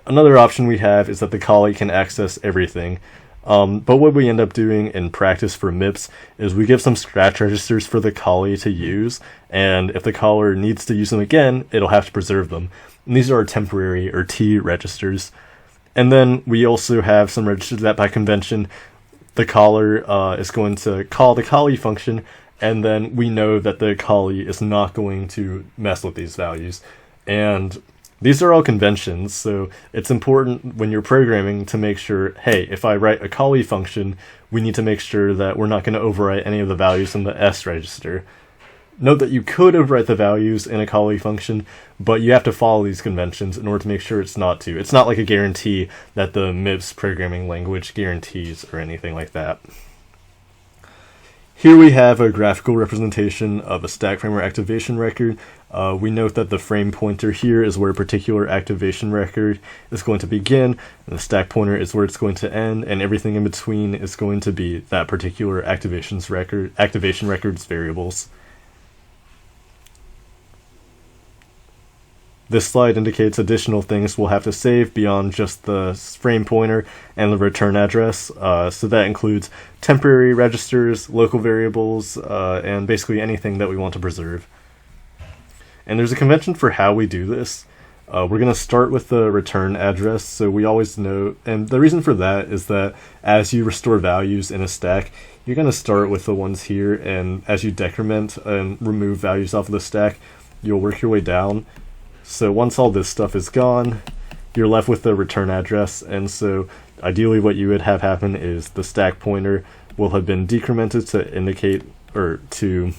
S1: Another option we have is that the Callee can access everything. But what we end up doing in practice for Mips is we give some scratch registers for the Callee to use, and if the caller needs to use them again, it'll have to preserve them. And these are our temporary, or T, registers. And then we also have some registers that by convention, the caller is going to call the Callee function, and then we know that the Callee is not going to mess with these values. And these are all conventions, so it's important when you're programming to make sure, hey, if I write a Callee function, we need to make sure that we're not going to overwrite any of the values in the S register. Note that you could overwrite the values in a Callee function, but you have to follow these conventions in order to make sure it's not to. It's not like a guarantee that the Mips programming language guarantees or anything like that. Here we have a graphical representation of a stack framer activation record. We note that the frame pointer here is where a particular activation record is going to begin, and the stack pointer is where it's going to end, and everything in between is going to be that particular activation record's variables. This slide indicates additional things we'll have to save beyond just the frame pointer and the return address. So that includes temporary registers, local variables, and basically anything that we want to preserve. And there's a convention for how we do this. We're going to start with the return address, so we always know, and the reason for that is that as you restore values in a stack, you're going to start with the ones here, and as you decrement and remove values off of the stack, you'll work your way down. So once all this stuff is gone, you're left with the return address, and so ideally what you would have happen is the stack pointer will have been decremented to indicate, or to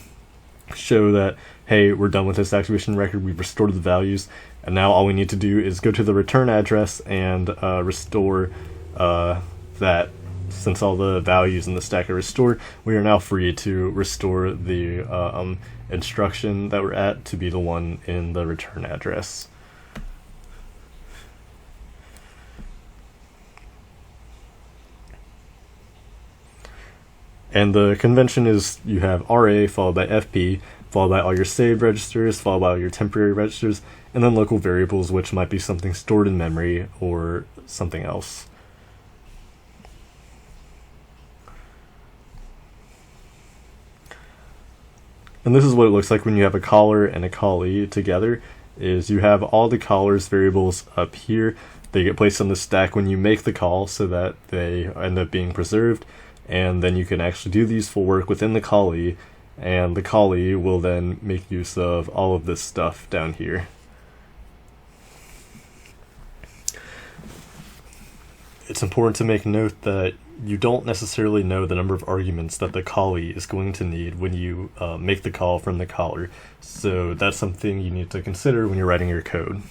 S1: show that, hey, we're done with this activation record, we've restored the values, and now all we need to do is go to the return address and restore that. Since all the values in the stack are restored, we are now free to restore the instruction that we're at to be the one in the return address. And the convention is you have RA followed by FP, followed by all your saved registers, followed by all your temporary registers, and then local variables, which might be something stored in memory or something else. And this is what it looks like when you have a caller and a callee together, is you have all the caller's variables up here. They get placed on the stack when you make the call so that they end up being preserved, and then you can actually do the useful work within the callee, and the callee will then make use of all of this stuff down here. It's important to make note that you don't necessarily know the number of arguments that the callee is going to need when you make the call from the caller, so that's something you need to consider when you're writing your code.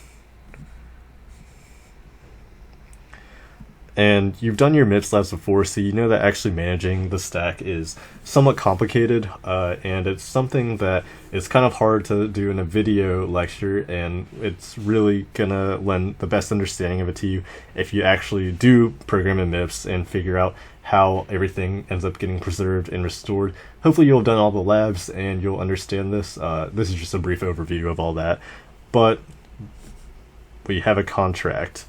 S1: And you've done your Mips labs before, so you know that actually managing the stack is somewhat complicated, and it's something that is kind of hard to do in a video lecture, and it's really gonna lend the best understanding of it to you if you actually do program in Mips and figure out how everything ends up getting preserved and restored. Hopefully you'll have done all the labs and you'll understand this. This is just a brief overview of all that, but we have a contract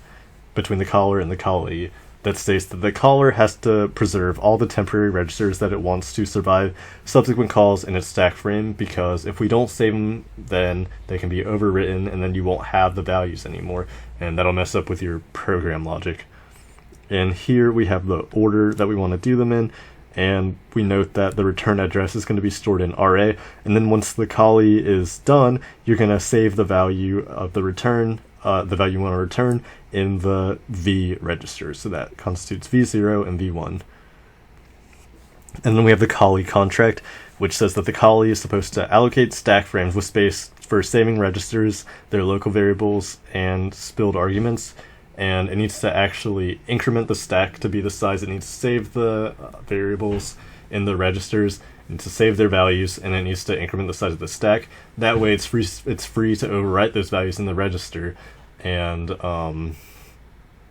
S1: between the caller and the callee that states that the caller has to preserve all the temporary registers that it wants to survive subsequent calls in its stack frame, because if we don't save them, then they can be overwritten and then you won't have the values anymore, and that'll mess up with your program logic. And here we have the order that we want to do them in, and we note that the return address is going to be stored in RA, and then once the Callee is done, you're going to save the value of the return, the value you want to return, in the V register. So that constitutes V0 and V1. And then we have the Callee contract, which says that the Callee is supposed to allocate stack frames with space for saving registers, their local variables, and spilled arguments. And it needs to actually increment the stack to be the size it needs to save the variables in the registers, and to save their values, and it needs to increment the size of the stack. That way it's free to overwrite those values in the register. And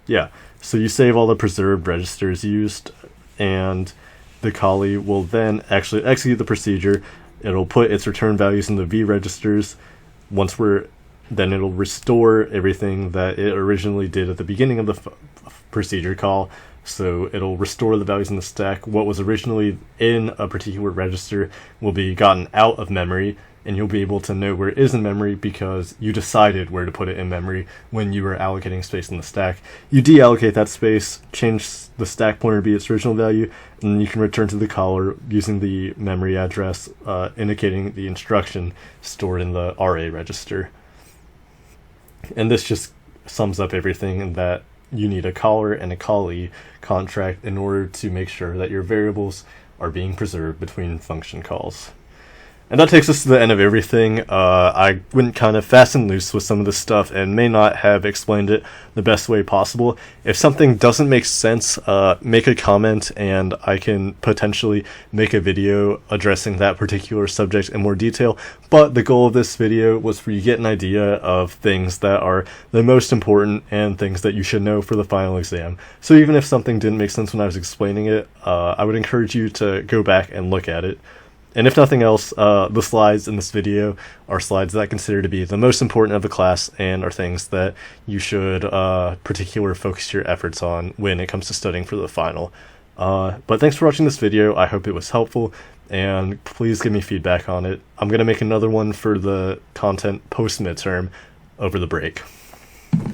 S1: yeah, so you save all the preserved registers used, and the Callee will then actually execute the procedure. It'll put its return values in the V registers. Then it'll restore everything that it originally did at the beginning of the procedure call. So it'll restore the values in the stack. What was originally in a particular register will be gotten out of memory, and you'll be able to know where it is in memory because you decided where to put it in memory when you were allocating space in the stack. You deallocate that space, change the stack pointer to be its original value, and you can return to the caller using the memory address indicating the instruction stored in the RA register. And this just sums up everything in that you need a caller and a Callee contract in order to make sure that your variables are being preserved between function calls. And that takes us to the end of everything. I went kind of fast and loose with some of this stuff and may not have explained it the best way possible. If something doesn't make sense, make a comment and I can potentially make a video addressing that particular subject in more detail. But the goal of this video was for you to get an idea of things that are the most important and things that you should know for the final exam. So even if something didn't make sense when I was explaining it, I would encourage you to go back and look at it. And if nothing else, the slides in this video are slides that I consider to be the most important of the class and are things that you should particularly focus your efforts on when it comes to studying for the final. But thanks for watching this video. I hope it was helpful, and please give me feedback on it. I'm going to make another one for the content post-midterm over the break.